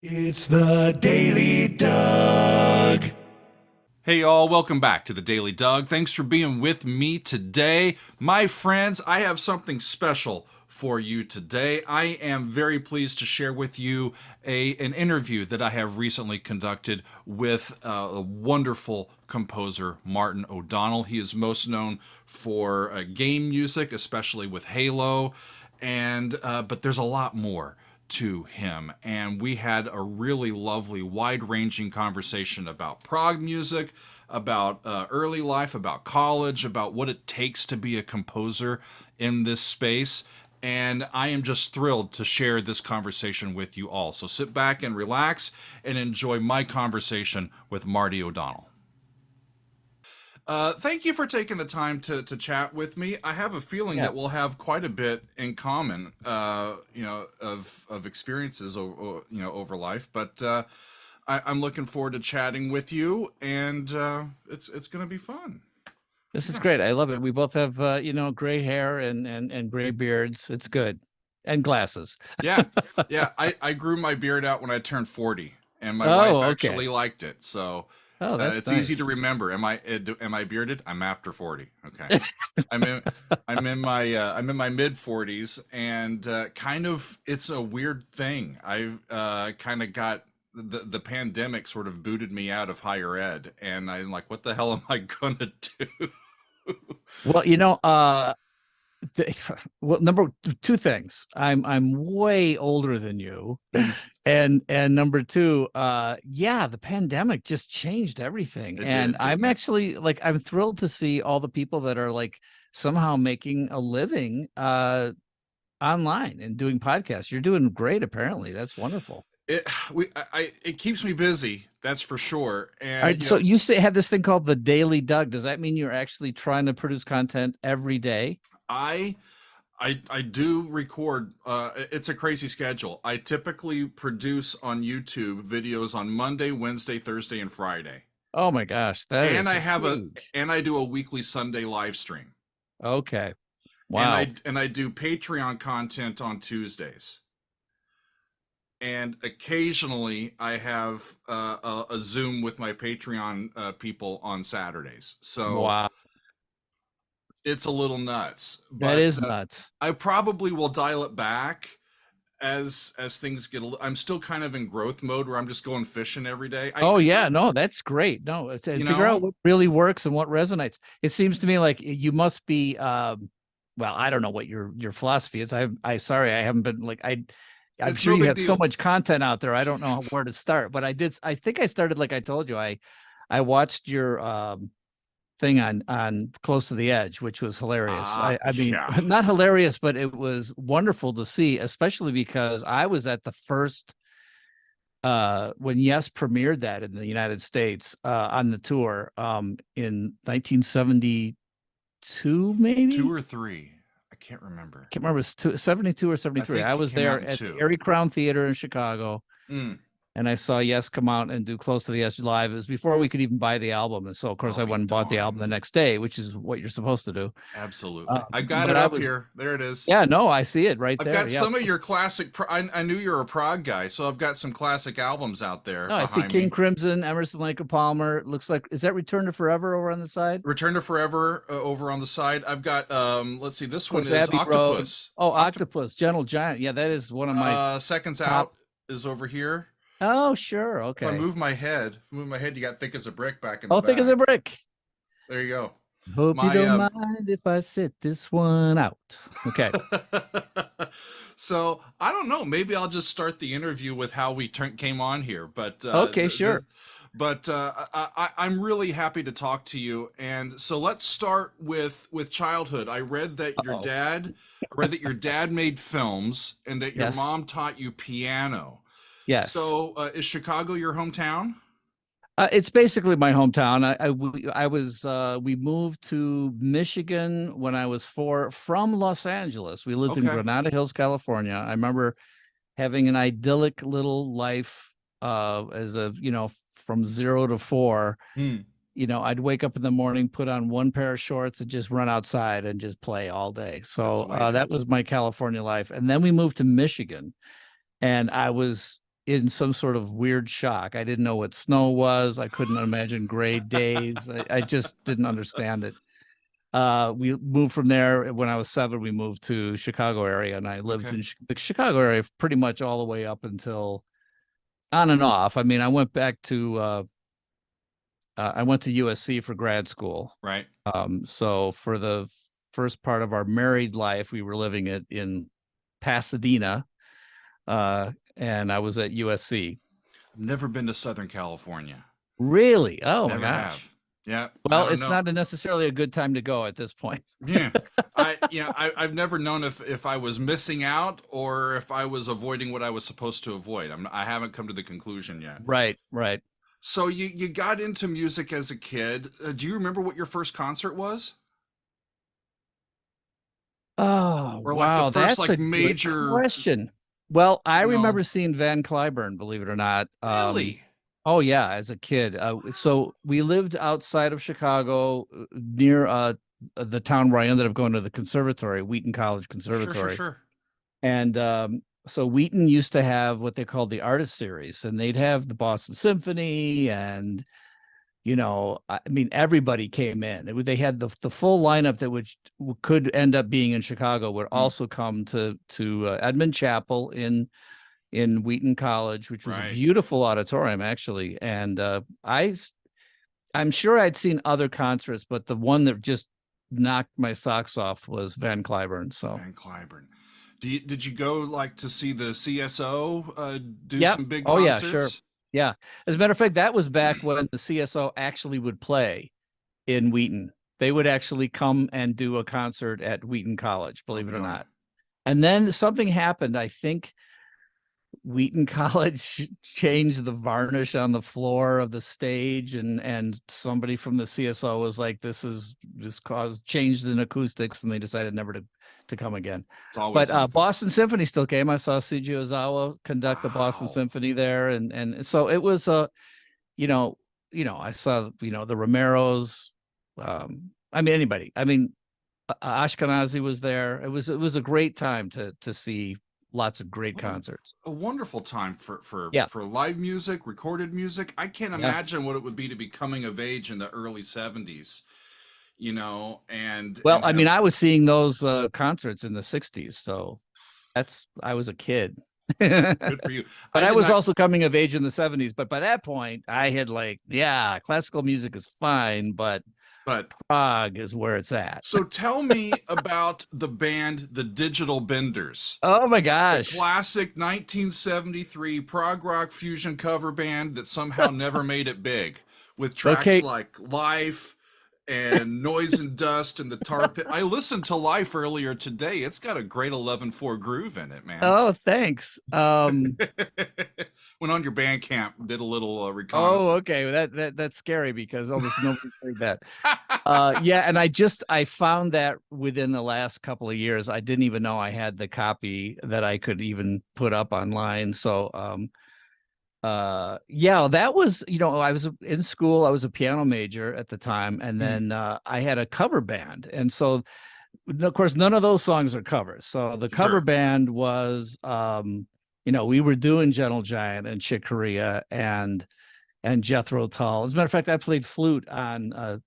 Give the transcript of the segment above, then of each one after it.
It's the Daily Doug. Hey, y'all, welcome back to the Daily Doug. Thanks for being with me today. My friends, I have something special for you today. I am very pleased to share with you an interview that I have recently conducted with a wonderful composer, Martin O'Donnell. He is most known for game music, especially with Halo, but there's a lot more to him. And we had a really lovely, wide-ranging conversation about prog music, about early life, about college, about what it takes to be a composer in this space. And I am just thrilled to share this conversation with you all. So sit back and relax and enjoy my conversation with Marty O'Donnell. Thank you for taking the time to chat with me. I have a feeling that we'll have quite a bit in common, of experiences over life. But I'm looking forward to chatting with you, and it's going to be fun. This is great. I love it. We both have gray hair and gray beards. It's good, and glasses. Yeah. I grew my beard out when I turned 40, and my wife actually liked it. So. Oh, that's it's nice. easy to remember. Am I bearded? I'm after 40. Okay. I'm in my mid 40s, and it's a weird thing. I've kind of got the pandemic sort of booted me out of higher ed, and I'm like, what the hell am I gonna do? Well, number two things. I'm way older than you. And number two, the pandemic just changed everything. I'm actually I'm thrilled to see all the people that are somehow making a living online and doing podcasts. You're doing great, apparently. That's wonderful. It keeps me busy, that's for sure. And all right, so you have this thing called the Daily Doug. Does that mean you're actually trying to produce content every day? I do record. It's a crazy schedule. I typically produce on YouTube videos on Monday, Wednesday, Thursday, and Friday. Oh my gosh, I do a weekly Sunday live stream. Okay, wow. And I do Patreon content on Tuesdays. And occasionally I have a Zoom with my Patreon people on Saturdays. So wow. It's a little nuts. That is nuts. I probably will dial it back as things get. I'm still kind of in growth mode where I'm just going fishing every day. No, that's great. No, figure out what really works and what resonates. It seems to me like you must be. Well, I don't know what your philosophy is. Sorry, I haven't been I'm sure you have so much content out there. I don't know where to start, but I think I started like I told you. I watched your thing on Close to the Edge, which was hilarious. Not hilarious, but it was wonderful to see, especially because I was at the first when Yes premiered that in the United States on the tour in 1972, maybe 2 or 3. I can't remember. I can't remember. It was 72 or 73. I was there at the Erie Crown Theater in Chicago. And I saw Yes come out and do Close to the Edge live. It was before we could even buy the album. And so, of course, I went and bought the album the next day, which is what you're supposed to do. Absolutely. I've got it up here. There it is. Yeah, no, I see it right there. I've got some of your classic. I knew you're a prog guy, so I've got some classic albums out there. No, I see King Crimson, Emerson, Lake and Palmer. It looks like, is that Return to Forever over on the side? Return to Forever over on the side. I've got, let's see, this one is Abbey Octopus. Road. Oh, Octopus, Gentle Giant. Yeah, that is one of my Seconds Out is over here. Oh, sure. Okay. If I move my head, you got Thick as a Brick back in the back. Thick as a Brick. There you go. Hope you don't mind if I sit this one out. Okay. So I don't know. Maybe I'll just start the interview with how we came on here. But okay, sure. I'm really happy to talk to you. And so let's start with childhood. I read that your dad made films and that your mom taught you piano. Yes. So is Chicago your hometown? It's basically my hometown. We moved to Michigan when I was 4 from Los Angeles. We lived in Granada Hills, California. I remember having an idyllic little life from 0 to 4. I'd wake up in the morning, put on one pair of shorts and just run outside and just play all day. So that was my California life. And then we moved to Michigan, and I was in some sort of weird shock. I didn't know what snow was. I couldn't imagine gray days. I just didn't understand it. We moved from there when I was 7. We moved to Chicago area, and I lived in the Chicago area pretty much all the way up until on and off. I mean, I went back to I went to USC for grad school. Right. So for the first part of our married life, we were living in Pasadena, and I was at USC. Never been to Southern California. Really? Oh Never my gosh. have. Yeah. Well, it's not necessarily a good time to go at this point. Yeah. I've never known if I was missing out or if I was avoiding what I was supposed to avoid. I haven't come to the conclusion yet. Right, right. So you got into music as a kid. Do you remember what your first concert was? Oh, Or wow, like the first that's like a major good question. Well, I you know- remember seeing Van Cliburn, believe it or not. Really? Oh yeah, as a kid. So we lived outside of Chicago, near the town where I ended up going to the conservatory, Wheaton College Conservatory. Sure. And so Wheaton used to have what they called the artist series, and they'd have the Boston Symphony, and I mean, everybody came in. They had the full lineup that could end up being in Chicago would also come to Edmund Chapel in Wheaton College, which was a beautiful auditorium, actually. And I'm sure I'd seen other concerts, but the one that just knocked my socks off was Van Cliburn. So Van Cliburn. Did you go like to see the CSO do some big concerts? Oh yeah, sure. Yeah. As a matter of fact, that was back when the CSO actually would play in Wheaton. They would actually come and do a concert at Wheaton College, believe it or not. And then something happened. I think Wheaton College changed the varnish on the floor of the stage, and somebody from the CSO was like, this changed in acoustics, and they decided never to come again. But Boston Symphony still came. I saw C.G. Ozawa conduct the Boston Symphony there, and so it was I saw the Romeros. I mean, anybody. I mean, Ashkenazi was there. It was a great time to see lots of great concerts. A wonderful time for live music, recorded music. I can't imagine what it would be to be coming of age in the early 70s. I mean, I was seeing those concerts in the 60s, so I was a kid. Good for you. But I was also coming of age in the 70s, but by that point I had classical music is fine, but Prague is where it's at. So tell me about the band, the Digital Benders. Oh my gosh. The classic 1973 prog rock fusion cover band that somehow never made it big, with tracks like Life and Noise and Dust and the Tar Pit. I listened to Life earlier today. It's got a great 11/4 groove in it, man. Oh, thanks. Went on your Bandcamp, did a little reconnaissance. Oh, okay. That's scary because almost nobody's heard that. Yeah, and I found that within the last couple of years. I didn't even know I had the copy that I could even put up online. So that was, I was in school. I was a piano major at the time, and then I had a cover band, and so of course none of those songs are covers. So the cover band was we were doing Gentle Giant and Chick Corea and Jethro Tull. As a matter of fact, I played flute on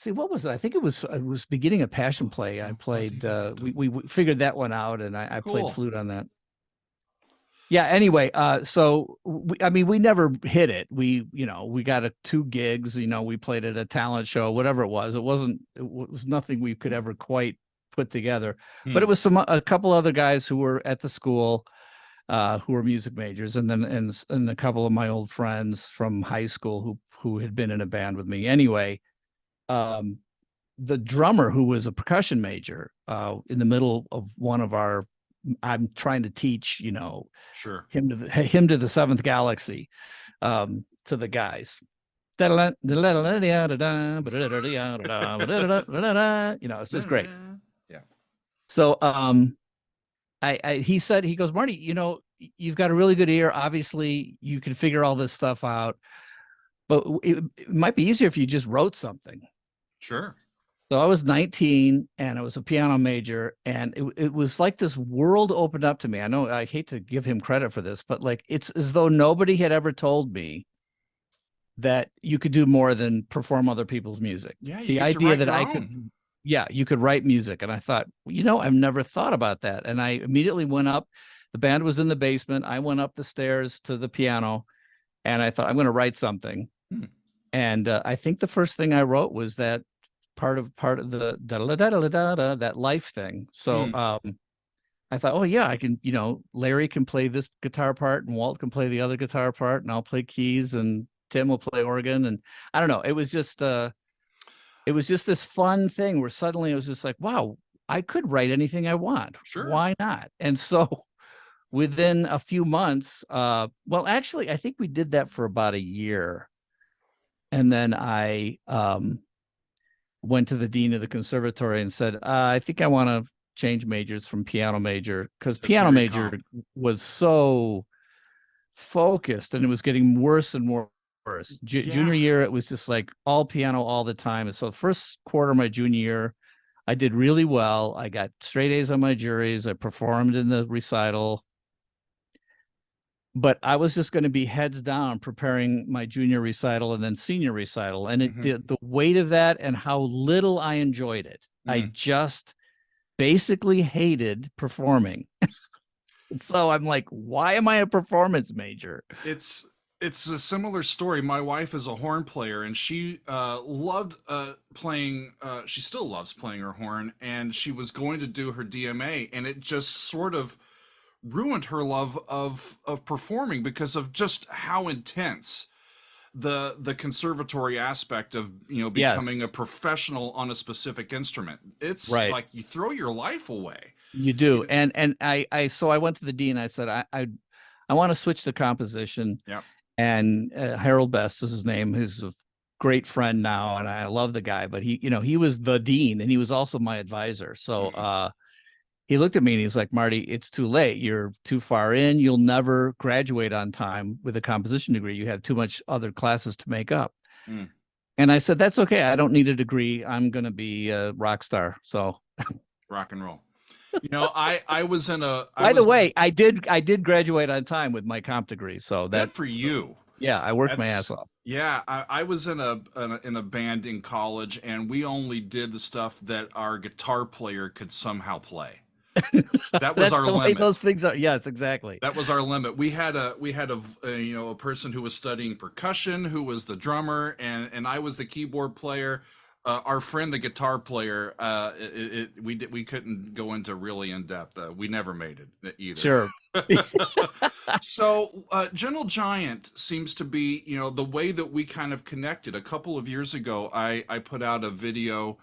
what was it? I think it was beginning of Passion Play. I played we figured that one out, and I played flute on that. Yeah. Anyway, so we never hit it. We got 2 gigs. We played at a talent show, whatever it was. It was nothing we could ever quite put together. But it was a couple other guys who were at the school, who were music majors, and then and a couple of my old friends from high school who had been in a band with me. Anyway, the drummer, who was a percussion major, in the middle of one of our. I'm trying to teach, him to the 7th galaxy, to the guys. It's just great. Yeah. So he goes, Marty, you've got a really good ear. Obviously, you can figure all this stuff out, but it might be easier if you just wrote something. Sure. So I was 19 and I was a piano major, and it was like this world opened up to me. I know I hate to give him credit for this, but like it's as though nobody had ever told me that you could do more than perform other people's music. Yeah, you The get to idea write that your I own. could, yeah, you could write music. And I thought, I've never thought about that. And I immediately went up. The band was in the basement. I went up the stairs to the piano and I thought, I'm going to write something. Hmm. And I think the first thing I wrote was that part of the da da da da da da that life thing. So Hmm. I thought, oh yeah, I can, Larry can play this guitar part and Walt can play the other guitar part and I'll play keys and Tim will play organ. And I don't know, it was just this fun thing where suddenly it was just like, wow, I could write anything I want. Sure. Why not? And so within a few months, well, actually, I think we did that for about a year. And then I went to the dean of the conservatory and said, I think I want to change majors from piano major, because The piano theory major comp. was so focused and it was getting worse and worse. Yeah. Junior year, it was just like all piano all the time. And so first quarter of my junior year, I did really well. I got straight A's on my juries. I performed in the recital, but I was just going to be heads down preparing my junior recital and then senior recital. And Hmm. the weight of that and how little I enjoyed it. I Mm. just basically hated performing. So I'm like, why am I a performance major? It's a similar story. My wife is a horn player, and she loved playing. She still loves playing her horn, and she was going to do her DMA, and it just sort of ruined her love of performing because of just how intense the conservatory aspect of becoming a Yes, professional on a specific instrument. It's right. like you throw your life away. You You do. know, And so I went to the dean. I said, I want to switch to composition. yeah. And Harold Best is his name, who's a great friend now. And I love the guy, but he was the dean and he was also my advisor. So, Mm. he looked at me and he's like, Marty, it's too late. You're too far in. You'll never graduate on time with a composition degree. You have too much other classes to make up. Mm. And I said, that's okay. I don't need a degree. I'm going to be a rock star. So, Rock and roll. I was in a I by the was way, I did graduate on time with my comp degree. So good for you. yeah, I worked my ass That's off. yeah. I was in a band in college, and we only did the stuff that our guitar player could somehow play. That was That's our the way limit. those things are. Yes, exactly. That was our limit. We had a person who was studying percussion, who was the drummer, and I was the keyboard player. Our friend, the guitar player, we couldn't go into really in depth. We never made it either. Sure. So, Gentle Giant seems to be, the way that we kind of connected. A couple of years ago, I put out a video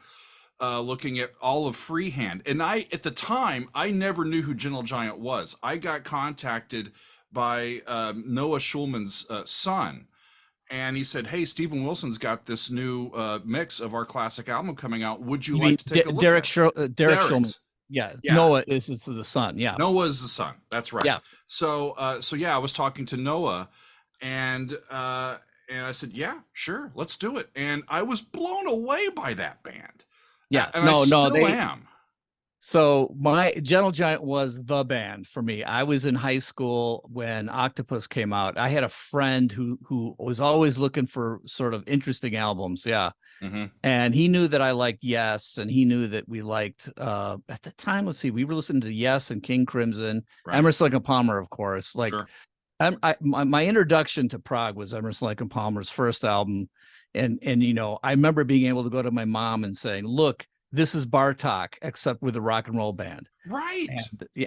looking at all of Freehand. And at the time, I never knew who Gentle Giant was. I got contacted by Noah Schulman's son. And he said, "Hey, Steven Wilson's got this new mix of our classic album coming out. Would you You like mean to take a look at it?" Derek Schulman? Derek's. Yeah. Yeah. Noah is the son. Yeah. Noah's the son. That's right. Yeah. So yeah, I was talking to Noah, and I said, "Yeah, sure, let's do it." And I was blown away by that band, Yeah. and I No, still they am. So my Gentle Giant was the band for me. I was in high school when Octopus came out. I had a friend who was always looking for sort of interesting albums. Yeah. Hmm. And he knew that I liked Yes, and he knew that we liked at the time, let's see, we were listening to Yes and King Crimson, Right. Emerson Lake and Palmer, of course. Like Sure. my introduction to prog was Emerson Lake and Palmer's first album. And I remember being able to go to my mom and saying, look, this is Bartok, except with a rock and roll band. Right.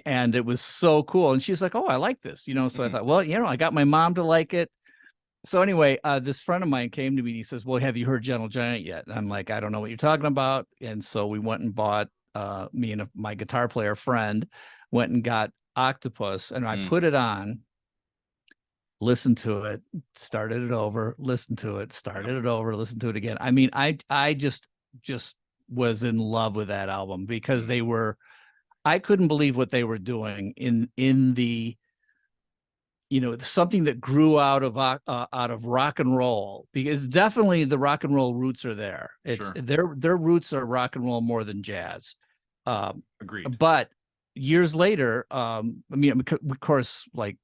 And it was so cool. And she's like, oh, I like this, so I Mhm. thought, well, I got my mom to like it. So anyway, this friend of mine came to me and he says, well, have you heard Gentle Giant yet? And I'm like, I don't know what you're talking about. And so we went and bought, me and my guitar player friend went and got Octopus, and I Mm. put it on, listened to it, started it over, listened to it, started it over, listened to it again. I mean, I just was in love with that album because I couldn't believe what they were doing in the something that grew out of rock and roll, because definitely the rock and roll roots are there. It's Sure. their roots are rock and roll more than jazz. Agreed. But years later, I mean, of course, like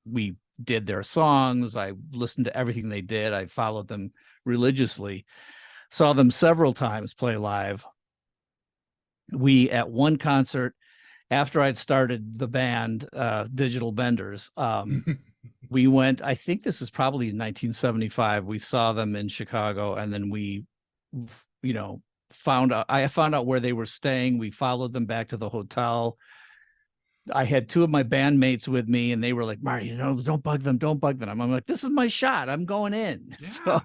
we did their songs. I listened to everything they did. I followed them religiously. Saw them several times play live. We, at one concert, after I'd started the band, Digital Benders, we went, I think this is probably in 1975. We saw them in Chicago, and then we, I found out where they were staying. We followed them back to the hotel. I had two of my bandmates with me, and they were like, Marty, don't bug them. Don't bug them. I'm like, this is my shot. I'm going in. Yeah. So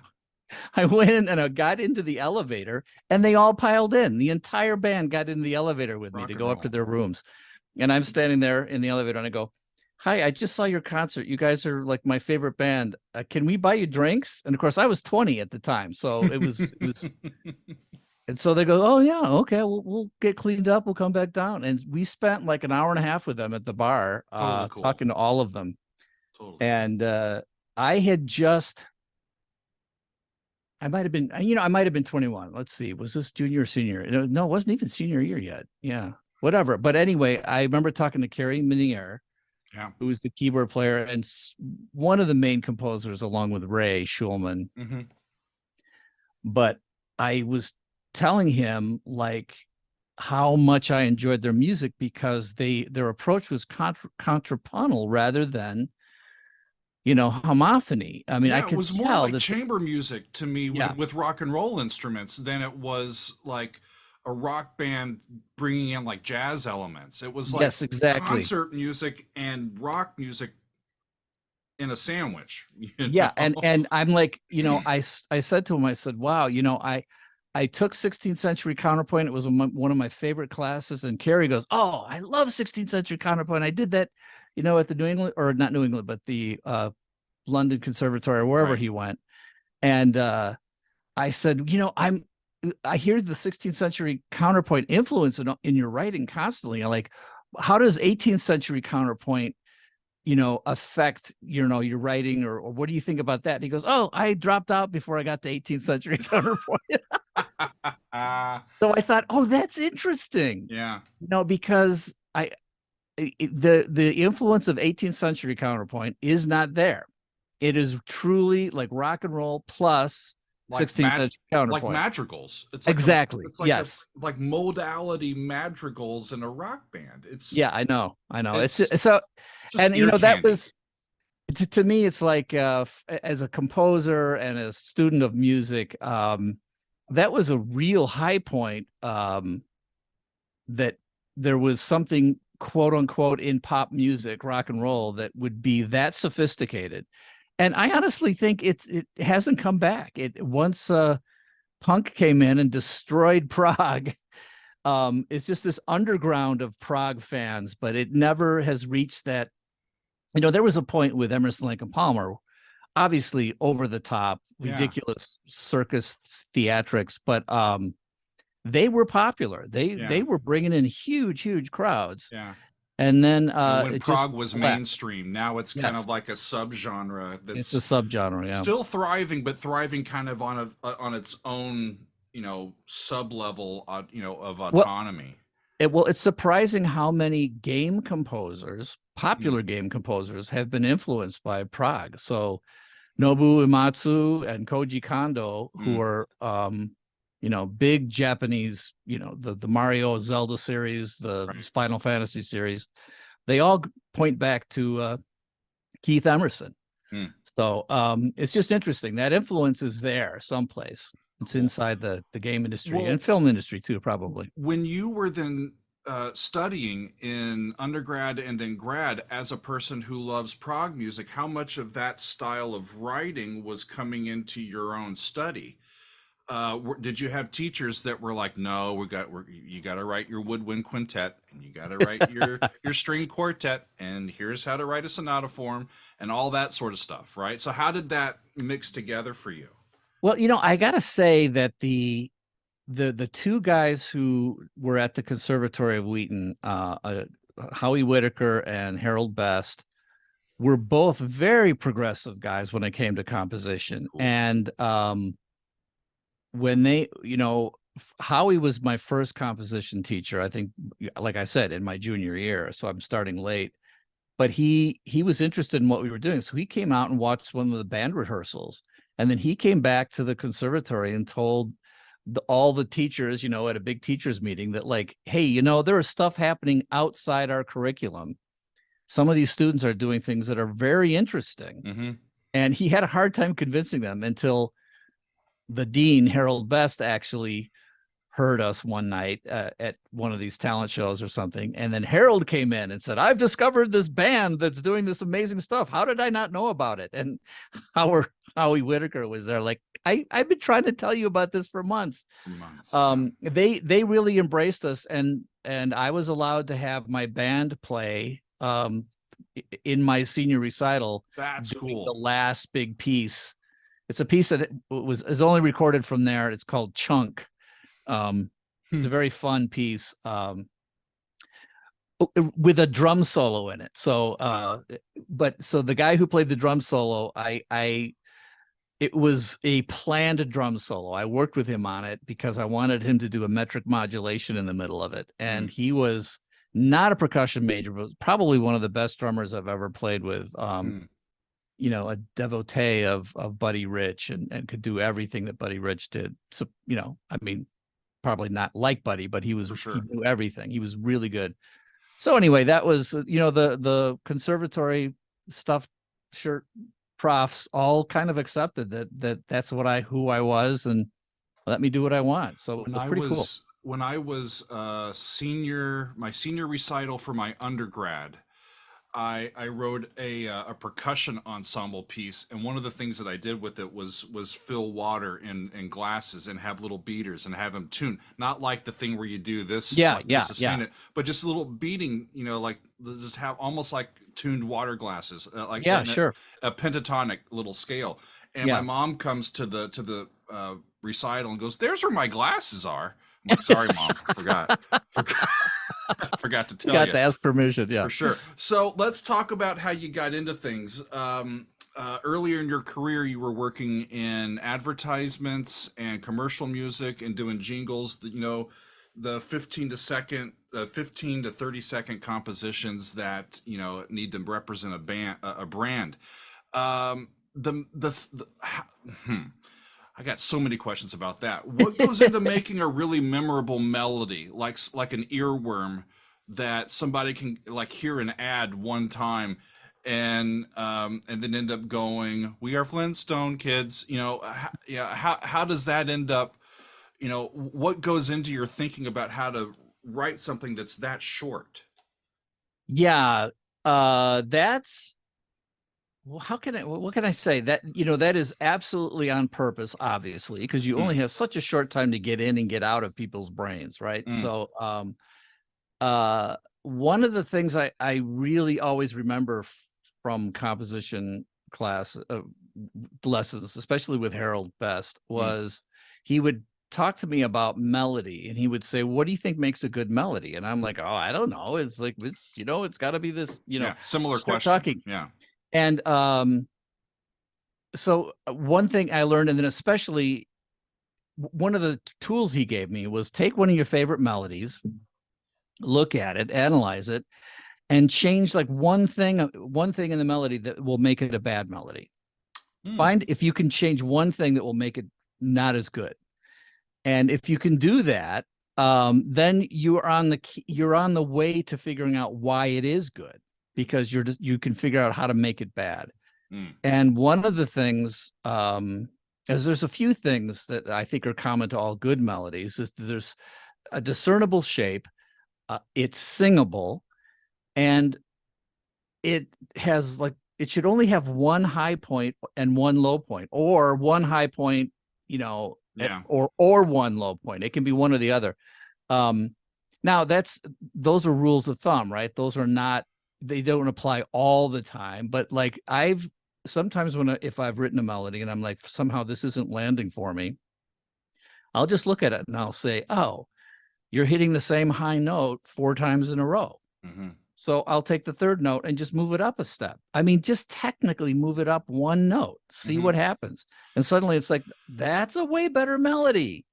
I went in and I got into the elevator, and they all piled in. The entire band got in the elevator with me to go up to their rooms. And I'm standing there in the elevator, and I go, hi, I just saw your concert. You guys are like my favorite band. Can we buy you drinks? And of course, I was 20 at the time. So it was, and so they go, oh yeah, okay, we'll get cleaned up. We'll come back down. And we spent like an hour and a half with them at the bar, Totally cool. talking to all of them. Totally. And I had just, I might have been 21. Let's see. Was this junior or senior? No, it wasn't even senior year yet. Yeah, whatever. But anyway, I remember talking to Kerry Minier, who was the keyboard player and one of the main composers, along with Ray Schulman. Mm-hmm. But I was telling him like how much I enjoyed their music, because their approach was contrapuntal rather than homophony. I mean, I could it was more tell like chamber music to me with rock and roll instruments than it was like a rock band bringing in like jazz elements. It was like yes, exactly, concert music and rock music in a sandwich. Yeah, and I'm like, I said to him, I said, wow, I took 16th century counterpoint. It was one of my favorite classes. And Kerry goes, oh, I love 16th century counterpoint. I did that, at the New England, or not New England, but the London Conservatory, or wherever he went. And I said, I hear the 16th century counterpoint influence in your writing constantly. I'm like, how does 18th century counterpoint, affect, your writing, or what do you think about that? And he goes, oh, I dropped out before I got to 18th century counterpoint. So I thought, oh, that's interesting. Yeah. Because the influence of 18th century counterpoint is not there. It is truly like rock and roll plus like 16th century counterpoint, like madrigals. It's like exactly. It's like yes, like modality madrigals in a rock band. It's I know. It's so, and that was to me. It's like as a composer and a student of music, that was a real high point. That there was something, quote unquote, in pop music, rock and roll, that would be that sophisticated. And I honestly think it hasn't come back. Once punk came in and destroyed Prague, it's just this underground of Prague fans, but it never has reached that. There was a point with Emerson, Lake and Palmer, obviously over the top, ridiculous circus theatrics, but they were popular. They were bringing in huge crowds. Yeah. And then when Prague was mainstream, now it's kind of like a subgenre. It's a subgenre, yeah. Still thriving, but thriving kind of on its own, sub level, of autonomy. It's surprising how many game composers, popular game composers, have been influenced by Prague. So Nobuo Uematsu and Koji Kondo, who are big Japanese, the Mario Zelda series, the Final Fantasy series, they all point back to Keith Emerson. So it's just interesting. That influence is there someplace. It's inside the game industry and film industry too, probably. When you were then studying in undergrad and then grad, as a person who loves Prague music, how much of that style of writing was coming into your own study? Did you have teachers that were like, no, you got to write your woodwind quintet, and you got to write your string quartet, and here's how to write a sonata form, and all that sort of stuff, right? So how did that mix together for you? Well, I got to say that the two guys who were at the Conservatory of Wheaton, Howie Whitaker and Harold Best, were both very progressive guys when it came to composition. Cool. And when they, Howie was my first composition teacher, I think, like I said, in my junior year. So I'm starting late. But he was interested in what we were doing. So he came out and watched one of the band rehearsals. And then he came back to the conservatory and told all the teachers, at a big teachers meeting that, like, hey, there is stuff happening outside our curriculum. Some of these students are doing things that are very interesting. Mm-hmm. And he had a hard time convincing them until the dean, Harold Best, actually heard us one night at one of these talent shows or something. And then Harold came in and said, I've discovered this band that's doing this amazing stuff. How did I not know about it? And Howie Whitaker was there like, I've been trying to tell you about this for months. They really embraced us, and I was allowed to have my band play in my senior recital. That's cool. The last big piece. It's a piece that is only recorded from there. It's called Chunk. It's a very fun piece with a drum solo in it. So the guy who played the drum solo, it was a planned drum solo. I worked with him on it because I wanted him to do a metric modulation in the middle of it. And he was not a percussion major, but probably one of the best drummers I've ever played with. A devotee of Buddy Rich and could do everything that Buddy Rich did. So, probably not like Buddy, but he knew everything. He was really good. So anyway, that was, the conservatory stuffed shirt profs all kind of accepted that's who I was and let me do what I want. So it was pretty cool. When I was my senior recital for my undergrad, I wrote a percussion ensemble piece, and one of the things that I did with it was fill water in glasses and have little beaters and have them tune, not like the thing where you do this, just to sing it, but just a little beating, like just have almost like tuned water glasses, a pentatonic little scale. And my mom comes to the recital and goes, "There's where my glasses are." I'm like, "Sorry, Mom, forgot." Forgot to tell you. Got to ask permission, yeah. For sure. So let's talk about how you got into things. Earlier in your career, you were working in advertisements and commercial music and doing jingles. The 15 to 30 second compositions that need to represent a brand. I got so many questions about that. What goes into making a really memorable melody, like an earworm that somebody can like hear an ad one time and then end up going, "We are Flintstone kids." How does that end up? What goes into your thinking about how to write something that's that short? Yeah, that's. Well, what can I say? That, that is absolutely on purpose, obviously, because you only have such a short time to get in and get out of people's brains, right? So, one of the things I really always remember from composition class lessons, especially with Harold Best, was he would talk to me about melody, and he would say, "What do you think makes a good melody?" And I'm like, "Oh, I don't know. It's like, it's got to be this, similar question." Talking. Yeah. And so one thing I learned, and then especially one of the tools he gave me, was take one of your favorite melodies, look at it, analyze it, and change like one thing in the melody that will make it a bad melody. Find if you can change one thing that will make it not as good. And if you can do that, then you're on the way to figuring out why it is good, because you can figure out how to make it bad. And one of the things, as there's a few things that I think are common to all good melodies, is there's a discernible shape, it's singable, and it has it should only have one high point and one low point, or one high point, or one low point. It can be one or the other. Now those are rules of thumb, right? Those are not, they don't apply all the time, but like sometimes if I've written a melody and I'm like, somehow this isn't landing for me, I'll just look at it and I'll say, "Oh, you're hitting the same high note 4 times in a row." So I'll take the third note and just move it up a step. I mean, just technically move it up one note, see what happens. And suddenly it's like, that's a way better melody.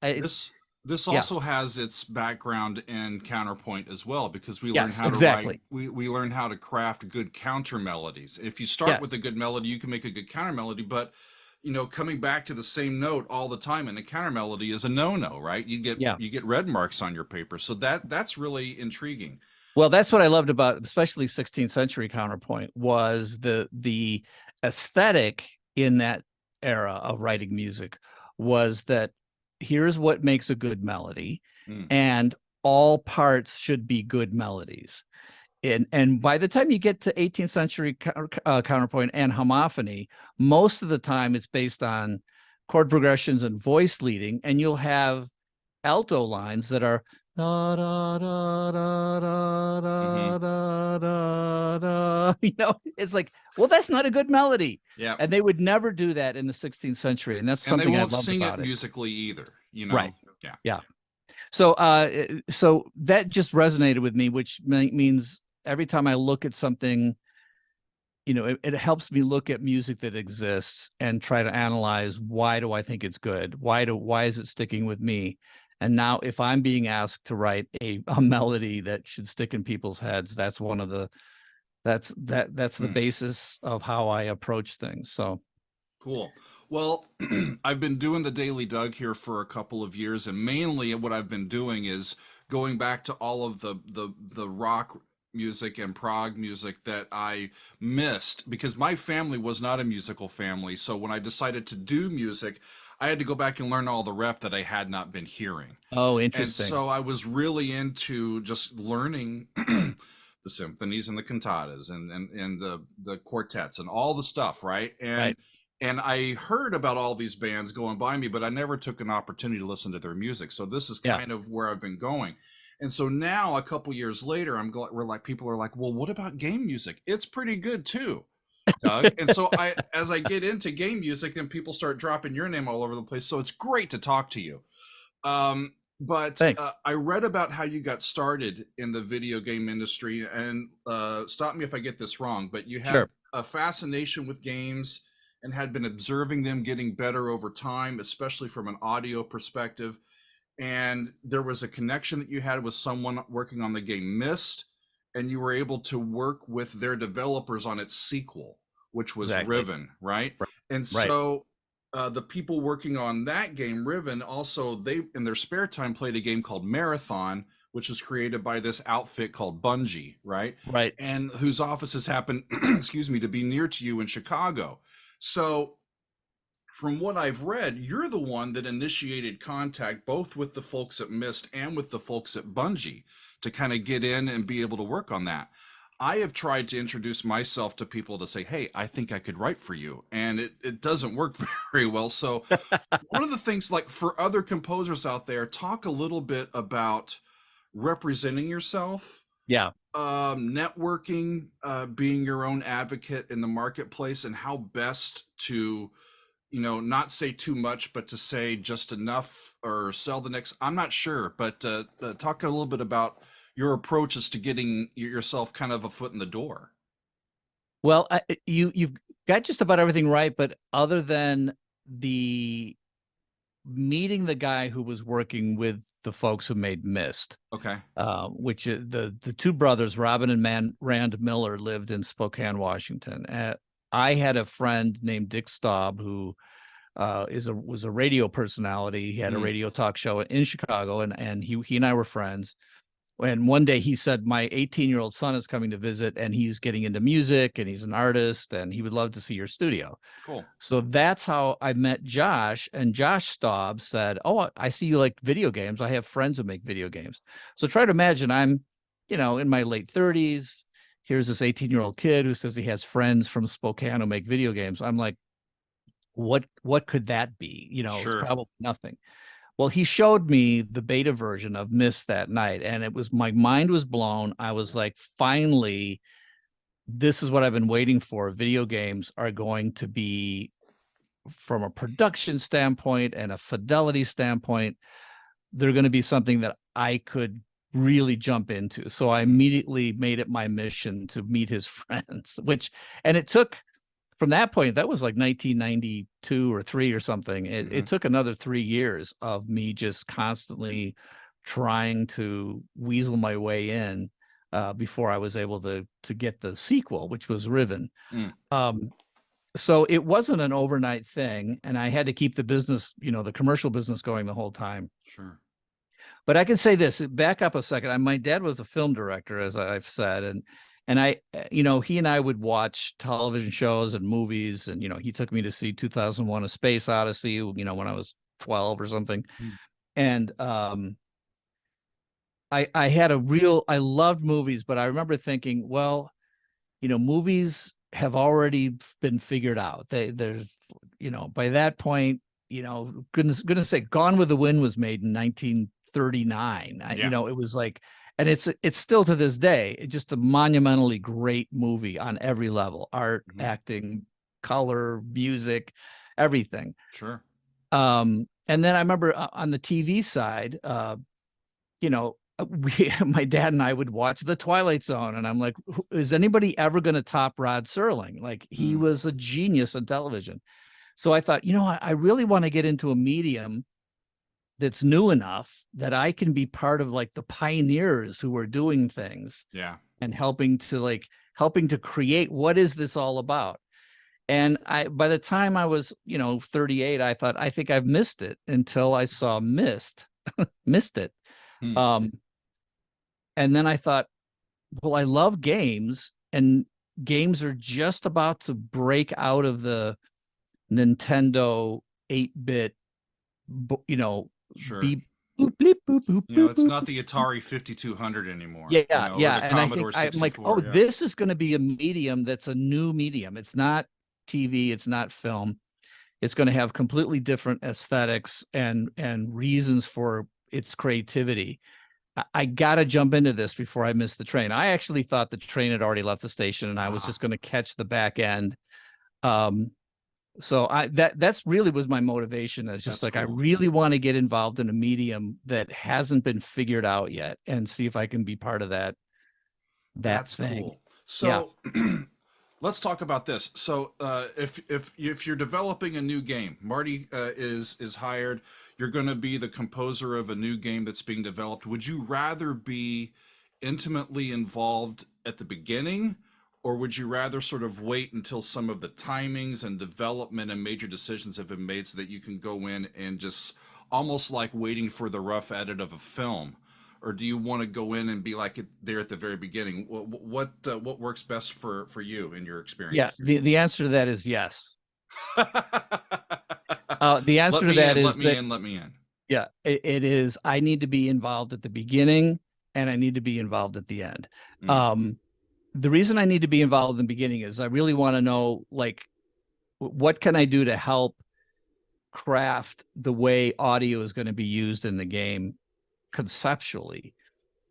This also has its background in Counterpoint as well, because we learn how to exactly. write, we learn how to craft good counter melodies. If you start with a good melody, you can make a good counter melody, but coming back to the same note all the time in a counter melody is a no-no, right? You get red marks on your paper. So that's really intriguing. Well, that's what I loved about especially 16th century Counterpoint was the aesthetic in that era of writing music was that here's what makes a good melody, and all parts should be good melodies. And by the time you get to 18th century Counterpoint and homophony, most of the time it's based on chord progressions and voice leading, and you'll have alto lines that are da, da, da, da, da, da, da, da. It's like, well, that's not a good melody. Yeah. And they would never do that in the 16th century. And that's something I loved about it. And they won't sing it musically either, Right. Yeah. Yeah. So so that just resonated with me, which means every time I look at something, it helps me look at music that exists and try to analyze, why do I think it's good? Why is it sticking with me? And now if I'm being asked to write a melody that should stick in people's heads, that's one of the that's the basis of how I approach things. So cool. Well, I've been doing the Daily Doug here for a couple of years, and mainly what I've been doing is going back to all of the rock music and prog music that I missed, because my family was not a musical family. So when I decided to do music, I had to go back and learn all the rep that I had not been hearing. Oh, interesting. And so I was really into just learning the symphonies and the cantatas and the quartets and all the stuff, right? And I heard about all these bands going by me, but I never took an opportunity to listen to their music. So this is kind of where I've been going. And so now, a couple years later, people are like, well, what about game music? It's pretty good too, Doug. And so as I get into game music, then people start dropping your name all over the place. So it's great to talk to you. But I read about how you got started in the video game industry, and stop me if I get this wrong, but you had a fascination with games and had been observing them getting better over time, especially from an audio perspective. And there was a connection that you had with someone working on the game Myst, and you were able to work with their developers on its sequel, which was Riven, right? And so the people working on that game, Riven, also, they in their spare time played a game called Marathon, which was created by this outfit called Bungie, right? Right. And whose offices happen, excuse me, to be near to you in Chicago. So from what I've read, you're the one that initiated contact both with the folks at Myst and with the folks at Bungie to kind of get in and be able to work on that. I have tried to introduce myself to people to say, hey, I think I could write for you. And it doesn't work very well. So one of the things, like for other composers out there, talk a little bit about representing yourself. Yeah. Networking, being your own advocate in the marketplace, and how best to, not say too much, but to say just enough or sell the next. I'm not sure, but talk a little bit about your approaches to getting yourself kind of a foot in the door. Well, you've got just about everything right, but other than the meeting the guy who was working with the folks who made Myst, which the two brothers, Robin and Rand Miller, lived in Spokane, Washington. I had a friend named Dick Staub who was a radio personality. He had a radio talk show in Chicago, and he and I were friends. And one day he said, my 18-year-old son is coming to visit, and he's getting into music, and he's an artist, and he would love to see your studio. Cool. So that's how I met Josh. And Josh Staub said, oh, I see you like video games. I have friends who make video games. So try to imagine I'm, in my late 30s. Here's this 18-year-old kid who says he has friends from Spokane who make video games. I'm like, what could that be? It's probably nothing. Well, he showed me the beta version of Myst that night, and my mind was blown. I was like, finally, this is what I've been waiting for. Video games are going to be, from a production standpoint and a fidelity standpoint, they're going to be something that I could really jump into. So I immediately made it my mission to meet his friends, and it took, from that point, that was like 1992 or 3 or something. It took another 3 years of me just constantly trying to weasel my way in before I was able to get the sequel, which was Riven. So it wasn't an overnight thing, and I had to keep the business, the commercial business going the whole time. Sure. But I can say this, back up a second. My dad was a film director, as I've said, and I, he and I would watch television shows and movies, and he took me to see 2001: A Space Odyssey, when I was 12 or something. And I had I loved movies, but I remember thinking, well, movies have already been figured out. There's, by that point, goodness sake, Gone with the Wind was made in 1939. It was like, and it's still to this day just a monumentally great movie on every level: art, acting, color, music, everything. Sure. And then I remember on the TV side, my dad and I would watch The Twilight Zone, and I'm like, is anybody ever going to top Rod Serling? Like, he was a genius on television. So I thought, I really want to get into a medium that's new enough that I can be part of like the pioneers who are doing things, and helping to create, what is this all about? And by the time I was, 38, I thought, I think I've missed it, until I saw missed it. And then I thought, well, I love games, and games are just about to break out of the Nintendo 8-bit, sure. beep, boop, bleep, boop, boop, It's not the Atari 5200 anymore. Yeah, or yeah. the And I Commodore think I'm like, 64, this is going to be a medium that's a new medium. It's not TV, it's not film. It's going to have completely different aesthetics and reasons for its creativity. I got to jump into this before I miss the train. I actually thought the train had already left the station, and I was just going to catch the back end. So that's really was my motivation. It's just cool. I really want to get involved in a medium that hasn't been figured out yet, and see if I can be part of that that's thing. Cool. So let's talk about this. So if you're developing a new game, Marty is hired. You're going to be the composer of a new game that's being developed. Would you rather be intimately involved at the beginning, or would you rather sort of wait until some of the timings and development and major decisions have been made, so that you can go in and just almost like waiting for the rough edit of a film? Or do you want to go in and be like there at the very beginning? What works best for you in your experience? Yeah, the answer to that is yes. The answer to that is let me in. Yeah, it is. I need to be involved at the beginning, and I need to be involved at the end. The reason I need to be involved in the beginning is I really want to know, like, what can I do to help craft the way audio is going to be used in the game conceptually.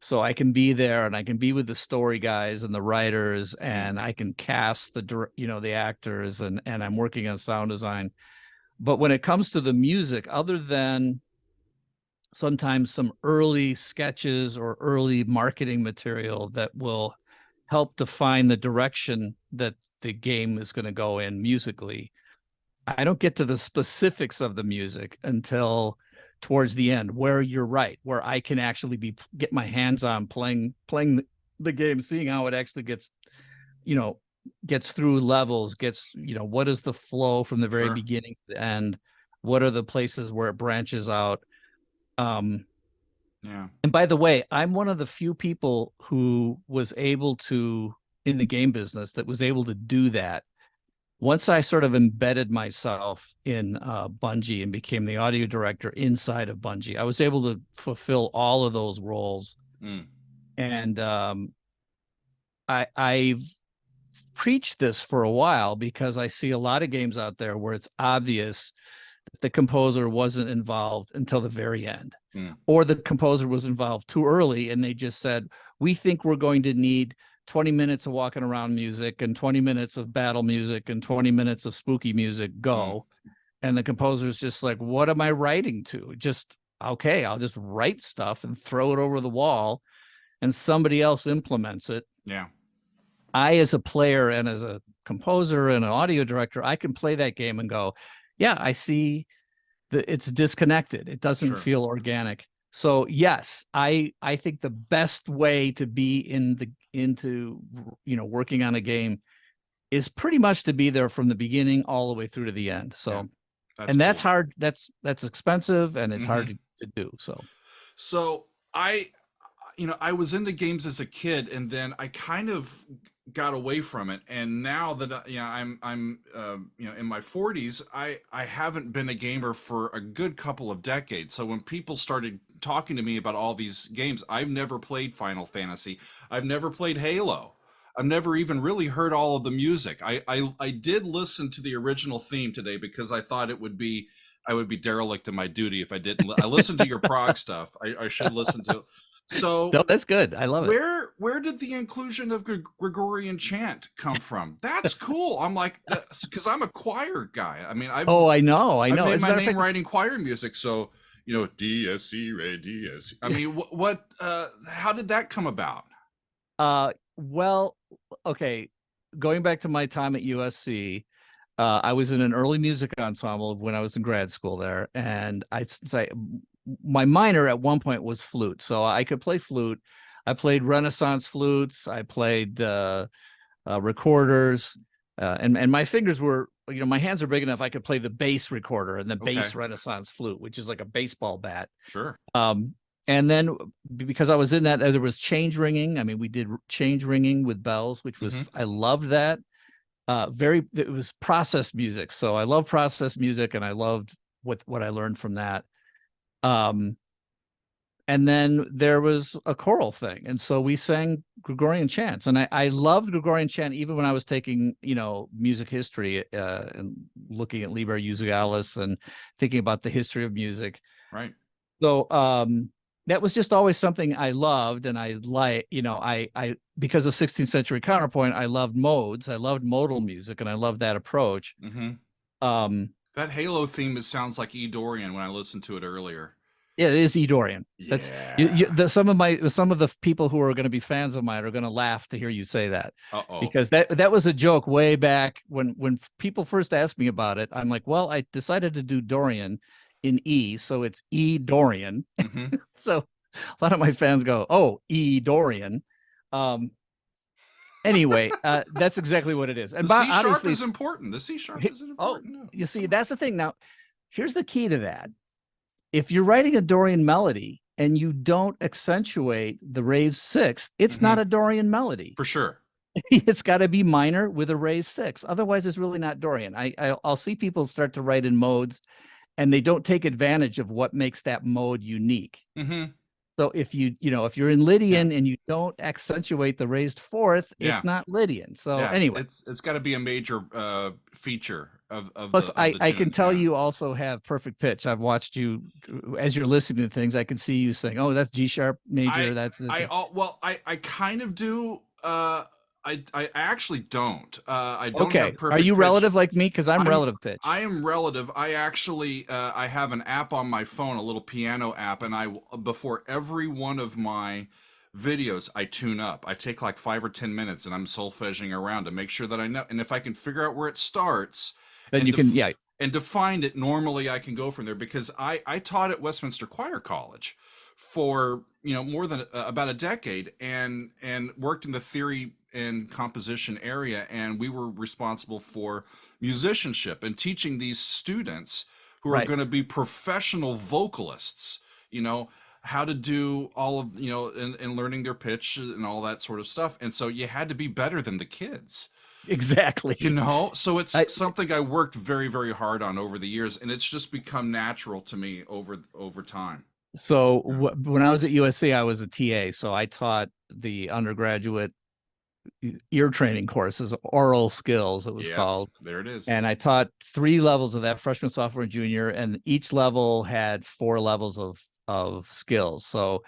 So I can be there, and I can be with the story guys and the writers, and I can cast the actors, and I'm working on sound design. But when it comes to the music, other than sometimes some early sketches or early marketing material that will help define the direction that the game is going to go in musically, I don't get to the specifics of the music until towards the end, where you're right, where I can actually get my hands on playing the game, seeing how it actually gets through levels, what is the flow from the very beginning to the end, what are the places where it branches out. And by the way, I'm one of the few people who was able to, in the game business, that was able to do that. Once I sort of embedded myself in Bungie and became the audio director inside of Bungie, I was able to fulfill all of those roles. And I've preached this for a while, because I see a lot of games out there where it's obvious that the composer wasn't involved until the very end, or the composer was involved too early, and they just said, we think we're going to need 20 minutes of walking around music, and 20 minutes of battle music, and 20 minutes of spooky music, go. And the composer's just like, what am I writing to? Just, okay, I'll just write stuff and throw it over the wall, and somebody else implements it, Yeah. I, as a player and as a composer and an audio director, I can play that game and go, yeah, I see that it's disconnected. It doesn't feel organic. So yes, I think the best way to be into working on a game is pretty much to be there from the beginning all the way through to the end. So, yeah, that's cool. Hard. That's expensive, and it's hard to do. So I was into games as a kid, and then I kind of got away from it. And now that I'm in my 40s, I haven't been a gamer for a good couple of decades. So when people started talking to me about all these games, I've never played Final Fantasy. I've never played Halo. I've never even really heard all of the music. I did listen to the original theme today because I thought I would be derelict in my duty if I didn't. I listened to your prog stuff. I should listen to. So no, that's good. I love it. Where did the inclusion of Gregorian Chant come from? That's cool. I'm like, because I'm a choir guy. I mean, I know. I made my name writing choir music. So DSC, Ray DSC. I mean, what? How did that come about? Well, okay. Going back to my time at USC, I was in an early music ensemble when I was in grad school there, and my minor at one point was flute, so I could play flute. I played Renaissance flutes. I played recorders, and my fingers were, my hands are big enough I could play the bass recorder and the bass Renaissance flute, which is like a baseball bat. Sure. And then because I was in that, there was change ringing. I mean, we did change ringing with bells, which was, I loved that. It was process music. So I love process music, and I loved what I learned from that. And then there was a choral thing. And so we sang Gregorian chants, and I loved Gregorian chant, even when I was taking, music history, and looking at Liber Musicalis and thinking about the history of music. Right. So, that was just always something I loved. And I because of 16th century counterpoint, I loved modes. I loved modal music, and I loved that approach. That Halo theme, it sounds like E. Dorian when I listened to it earlier. Yeah, it is E. Dorian. Yeah. That's some of the people who are going to be fans of mine are going to laugh to hear you say that. Because that was a joke way back when people first asked me about it. I'm like, well, I decided to do Dorian in E, so it's E. Dorian. So a lot of my fans go, oh, E. Dorian. Anyway, that's exactly what it is. And the C sharp is important. The C sharp is important. You see, that's the thing. Now, here's the key to that. If you're writing a Dorian melody and you don't accentuate the raised sixth, it's not a Dorian melody. For sure. It's got to be minor with a raised sixth. Otherwise, it's really not Dorian. I'll see people start to write in modes, and they don't take advantage of what makes that mode unique. So if if you're in Lydian and you don't accentuate the raised fourth, it's not Lydian. So anyway, it's got to be a major feature of plus the I can tell you also have perfect pitch. I've watched you as you're listening to things. I can see you saying, "Oh, that's G sharp major." I kind of do. I actually don't. I don't have perfect Are you pitch. relative like me? Because I'm relative pitch. I am relative. I actually I have an app on my phone, a little piano app, and before every one of my videos I tune up. I take like 5 or 10 minutes and I'm solfegging around to make sure that I know. And if I can figure out where it starts, then you can and define it, normally I can go from there, because I taught at Westminster Choir College for more than about a decade, and worked in the theory and composition area, and we were responsible for musicianship and teaching these students who are going to be professional vocalists, how to do all of, and learning their pitch and all that sort of stuff. And so you had to be better than the kids. Exactly. So it's something I worked very, very hard on over the years, and it's just become natural to me over time. So when I was at USC, I was a TA. So I taught the undergraduate ear training courses, oral skills, it was called. There it is. And I taught 3 levels of that: freshman, sophomore, and junior. And each level had 4 levels of skills. So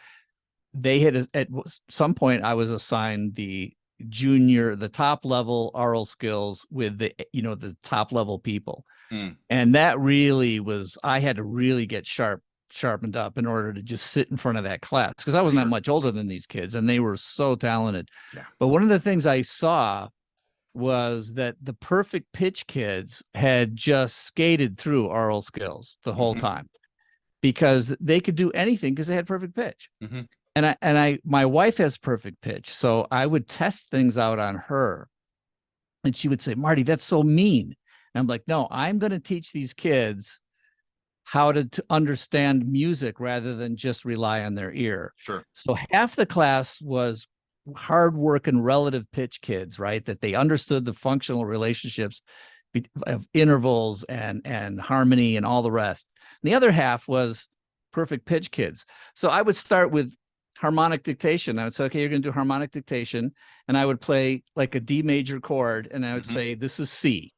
they had, at some point, I was assigned the top level oral skills with the top level people. And that really was, I had to really get sharp sharpened up in order to just sit in front of that class, because I wasn't that much older than these kids and they were so talented. Yeah. But one of the things I saw was that the perfect pitch kids had just skated through oral skills the whole time because they could do anything because they had perfect pitch. And my wife has perfect pitch, so I would test things out on her, and she would say, "Marty, that's so mean." And I'm like, "No, I'm going to teach these kids how to understand music rather than just rely on their ear." Sure. So half the class was hard work and relative pitch kids, right? That they understood the functional relationships of intervals and harmony and all the rest. And the other half was perfect pitch kids. So I would start with harmonic dictation. I would say, okay, you're going to do harmonic dictation. And I would play like a D major chord. And I would say, this is C.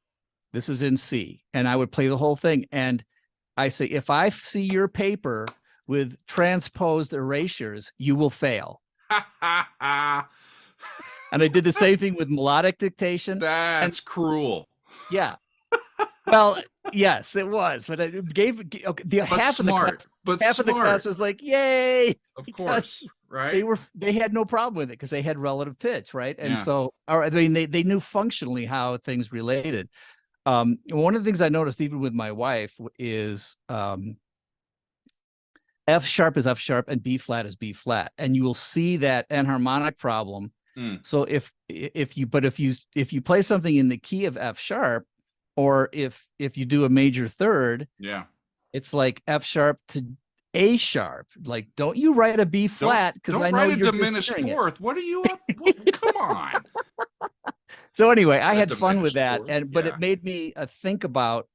This is in C. And I would play the whole thing. And I say, if I see your paper with transposed erasures, you will fail. And I did the same thing with melodic dictation. That's cruel. Yeah. Well, yes, it was, but it gave the half of the class was like, "Yay!" Of course, right? They had no problem with it because they had relative pitch, right? And so, I mean, they knew functionally how things related. One of the things I noticed even with my wife is F sharp is F sharp and B flat is B flat, and you will see that enharmonic problem. So if you play something in the key of F sharp, or if you do a major third, it's like F sharp to A sharp. Like, don't you write a B flat, because I know you're you're diminished fourth. What are you up? Come on. So anyway, I had fun with that, but it made me think about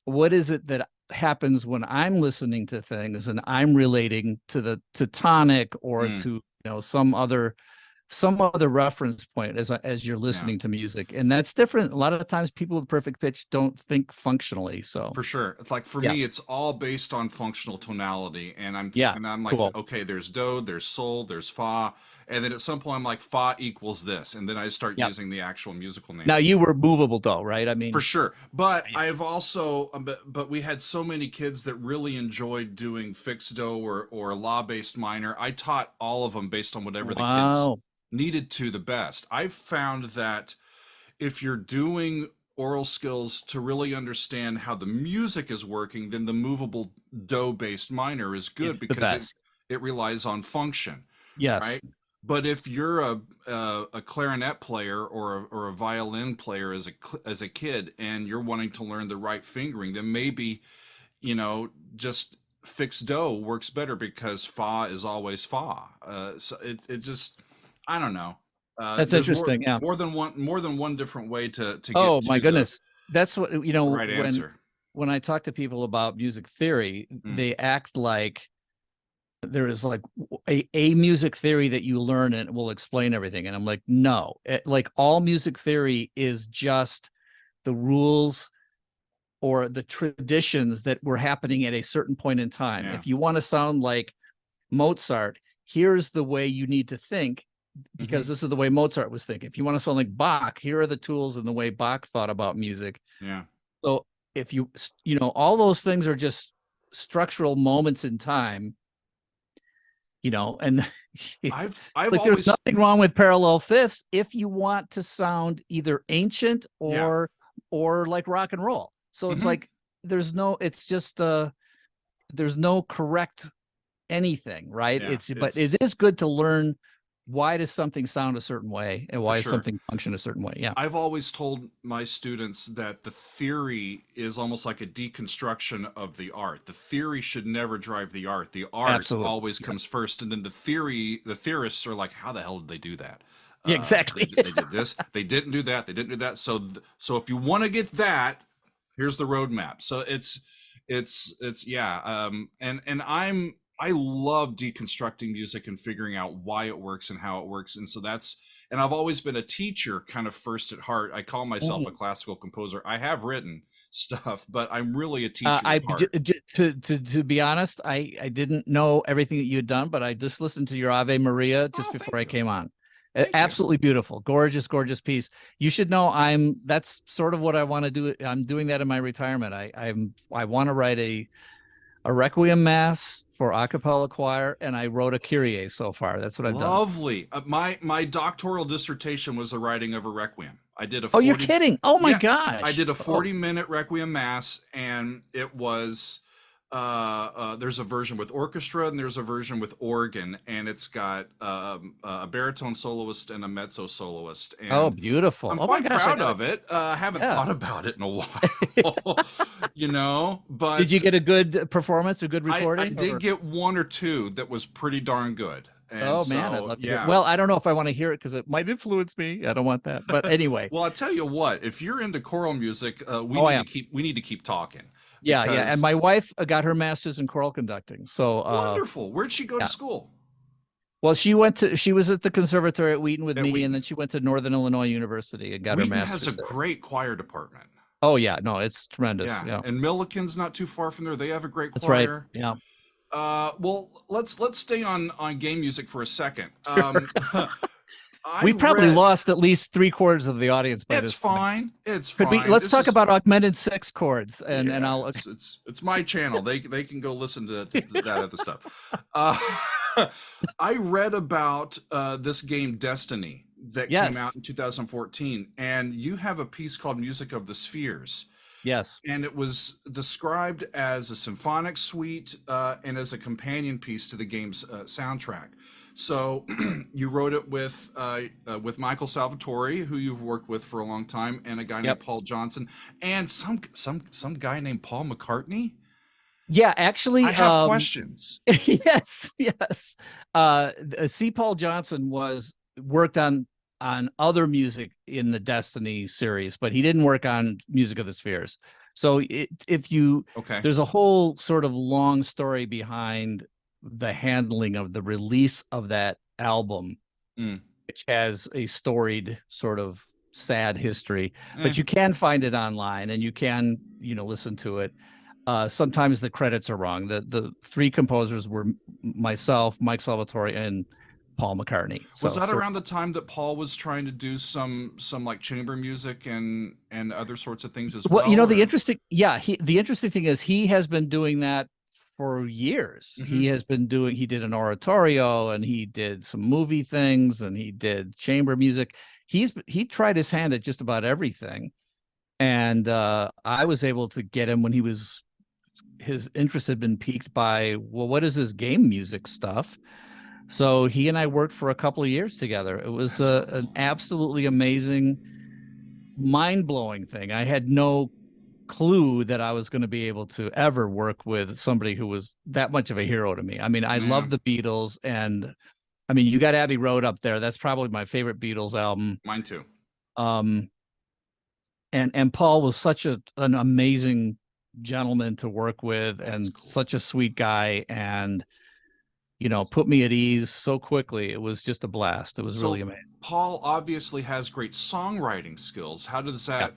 what is it that happens when I'm listening to things and I'm relating to tonic or to some other reference point as you're listening to music. And that's different. A lot of times people with perfect pitch don't think functionally. So for sure, it's like, for me, it's all based on functional tonality. And I'm like, cool. Okay, there's do, there's sol, there's fa. And then at some point I'm like, fa equals this. And then I start using the actual musical names. Now you were movable though, right? I mean, for sure. But I've also, but we had so many kids that really enjoyed doing fixed do or law based minor. I taught all of them based on whatever the kids needed to the best. I've found that if you're doing oral skills to really understand how the music is working, then the movable do based minor is good because it relies on function. Yes. Right. But if you're a clarinet player or a violin player as a kid, and you're wanting to learn the right fingering, then maybe, just fixed do works better because fa is always fa. So it just, I don't know. That's interesting. More than one different way to get. Oh my goodness, that's what right answer. When I talk to people about music theory, they act like there is like a music theory that you learn and it will explain everything. And I'm like, no, like all music theory is just the rules or the traditions that were happening at a certain point in time. If you want to sound like Mozart, here's the way you need to think, because this is the way Mozart was thinking. If you want to sound like Bach, here are the tools and the way Bach thought about music. So if all those things are just structural moments in time, and I've like, there's nothing wrong with parallel fifths if you want to sound either ancient or like rock and roll. So it's like there's no correct anything, right? But it is good to learn why does something sound a certain way and why does something function a certain way. I've always told my students that the theory is almost like a deconstruction of the art. The theory should never drive the art. The art always comes first, and then the theorists are like, how the hell did they do that? Exactly. They did this, they didn't do that, they didn't do that. So if you want to get that, here's the roadmap. So I love deconstructing music and figuring out why it works and how it works. And so and I've always been a teacher kind of first at heart. I call myself a classical composer. I have written stuff, but I'm really a teacher at heart. To be honest, I didn't know everything that you had done, but I just listened to your Ave Maria just before I came on. Absolutely beautiful. Gorgeous piece. You should know that's sort of what I want to do. I'm doing that in my retirement. I want to write a Requiem Mass for a cappella choir, and I wrote a Kyrie so far. That's what I've done. Lovely. My doctoral dissertation was the writing of a Requiem. I did a Oh, you're kidding. Oh my yeah, gosh. I did a 40-minute Requiem Mass, and it was there's a version with orchestra and there's a version with organ, and it's got a baritone soloist and a mezzo soloist. And oh, beautiful. I'm oh quite my gosh, proud of it. I haven't thought about it in a while, but did you get a good performance, a good recording? I did get one or two that was pretty darn good. And oh man, I'd love to hear. Well, I don't know if I want to hear it because it might influence me. I don't want that. But anyway. Well, I'll tell you what, if you're into choral music, we need to keep talking. Yeah, yeah. And my wife got her master's in choral conducting. So wonderful. Where'd she go to school? Well, she was at the conservatory at Wheaton with me, and then she went to Northern Illinois University and got her master's. Has a great choir department. Oh yeah, no, it's tremendous. Yeah. And Milliken's not too far from there. They have a great choir. That's right. Yeah. Well, let's stay on game music for a second. We've probably lost at least 3/4 of the audience by this point. It's fine. Let's talk about augmented six chords, and I'll. It's my channel. They can go listen to that other stuff. I read about this game Destiny that came out in 2014, and you have a piece called Music of the Spheres. Yes. And it was described as a symphonic suite and as a companion piece to the game's soundtrack. So you wrote it with Michael Salvatore, who you've worked with for a long time, and a guy named Paul Johnson, and some guy named Paul McCartney. Yeah, actually, I have questions. Yes. C. Paul Johnson worked on other music in the Destiny series, but he didn't work on Music of the Spheres. So there's a whole sort of long story behind the handling of the release of that album, which has a storied sort of sad history, but you can find it online and you can, listen to it. Sometimes the credits are wrong. The three composers were myself, Mike Salvatore, and Paul McCartney. Was that around the time that Paul was trying to do some like chamber music and other sorts of things as well? The interesting thing is he has been doing that for years. Mm-hmm. He did an oratorio, and he did some movie things, and he did chamber music. He tried his hand at just about everything. And I was able to get him when his interest had been piqued by, well, what is this game music stuff? So he and I worked for a couple of years together. It was an absolutely amazing, mind-blowing thing. I had no clue that I was going to be able to ever work with somebody who was that much of a hero to me. I mean, I love the Beatles, and I mean, you got Abbey Road up there. That's probably my favorite Beatles album. Mine too. And Paul was such an amazing gentleman to work with, and such a sweet guy, and put me at ease so quickly. It was just a blast. It was really amazing. Paul obviously has great songwriting skills. How does that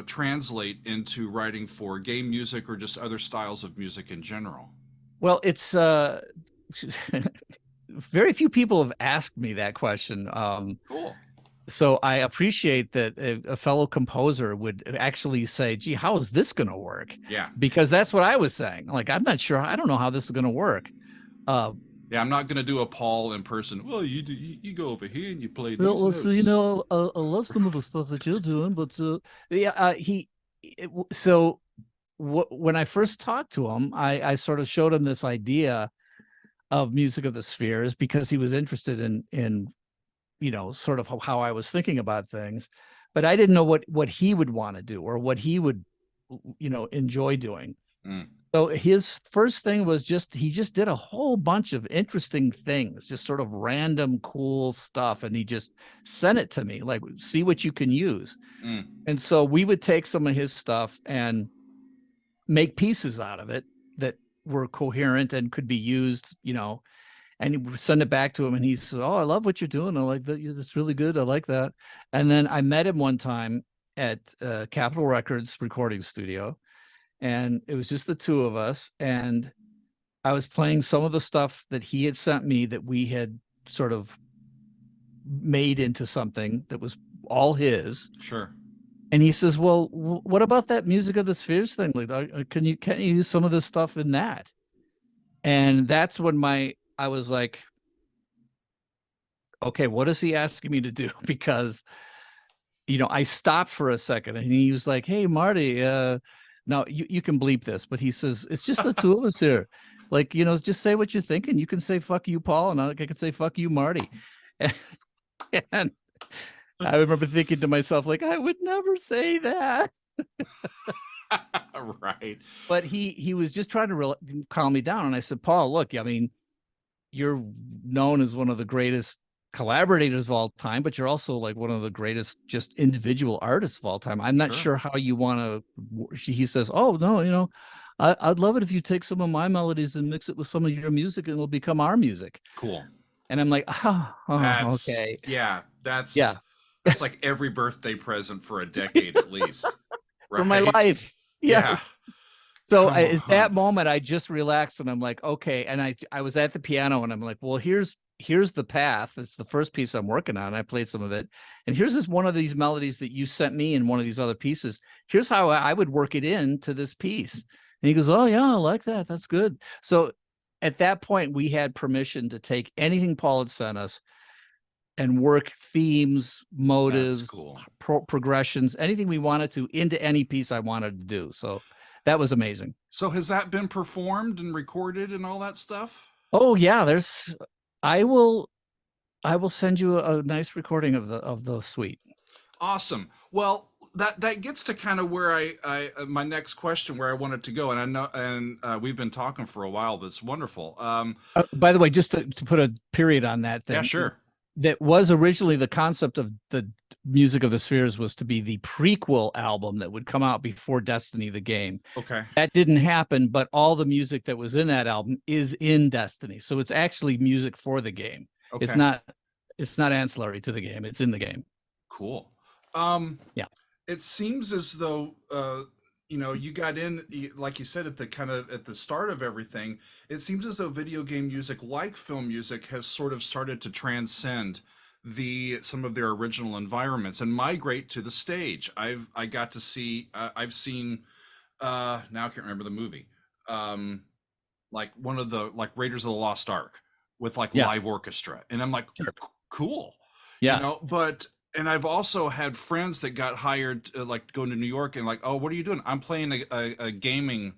translate into writing for game music or just other styles of music in general? Well, it's very few people have asked me that question. Cool. So I appreciate that a fellow composer would actually say, gee, how is this going to work? Yeah. Because that's what I was saying. Like, I'm not sure. I don't know how this is going to work. I'm not going to do a Paul in person. Well, you go over here and you play these notes. So, I love some of the stuff that you're doing, but when I first talked to him, I sort of showed him this idea of Music of the Spheres because he was interested in sort of how I was thinking about things, but I didn't know what he would want to do or what he would, enjoy doing. So his first thing was he just did a whole bunch of interesting things, just sort of random, cool stuff. And he just sent it to me, like, see what you can use. And so we would take some of his stuff and make pieces out of it that were coherent and could be used, and he would send it back to him, and he says, oh, I love what you're doing. I like that. That's really good. I like that. And then I met him one time at Capitol Records recording studio, and it was just the two of us. And I was playing some of the stuff that he had sent me that we had sort of made into something that was all his. Sure. And he says, well, what about that Music of the Spheres thing? Like, can you use some of this stuff in that? And that's when I was like, okay, what is he asking me to do? Because, I stopped for a second and he was like, hey, Marty, now you can bleep this, but he says, it's just the two of us here. Like, just say what you're thinking. You can say, fuck you, Paul. And I can say, fuck you, Marty. And I remember thinking to myself, like, I would never say that. Right. But he was just trying to calm me down. And I said, Paul, look, I mean, you're known as one of the greatest collaborators of all time, but you're also like one of the greatest just individual artists of all time. I'm not sure how you want to. He says, oh, no, I'd love it if you take some of my melodies and mix it with some of your music and it'll become our music. Cool. And I'm like, okay. Yeah, that's yeah. That's like every birthday present for a decade at least. Right? For my life. Yes. Yeah. So at that moment, I just relaxed and I'm like, okay. And I was at the piano and I'm like, well, here's the path. It's the first piece I'm working on. I played some of it. And here's one of these melodies that you sent me in one of these other pieces. Here's how I would work it into this piece. And he goes, oh, yeah, I like that. That's good. So at that point, we had permission to take anything Paul had sent us and work themes, motives, cool. progressions, anything we wanted to into any piece I wanted to do. So that was amazing. So has that been performed and recorded and all that stuff? Oh yeah, I will send you a nice recording of the suite. Awesome. Well, that gets to kind of where I my next question, where I wanted to go, and I know, and we've been talking for a while, but it's wonderful. By the way, just to put a period on that thing. Yeah, sure. That was originally the concept of the Music of the Spheres was to be the prequel album that would come out before Destiny the game. Okay. That didn't happen, but all the music that was in that album is in Destiny. So it's actually music for the game. Okay. It's not ancillary to the game. It's in the game. Cool. Yeah. It seems as though you got in, like you said, at the start of everything. It seems as though video game music, like film music, has sort of started to transcend some of their original environments and migrate to the stage. I've seen now I can't remember the movie, like one of the like Raiders of the Lost Ark with like live orchestra, and I'm like, cool, and I've also had friends that got hired like going to New York and like, oh, what are you doing? I'm playing a gaming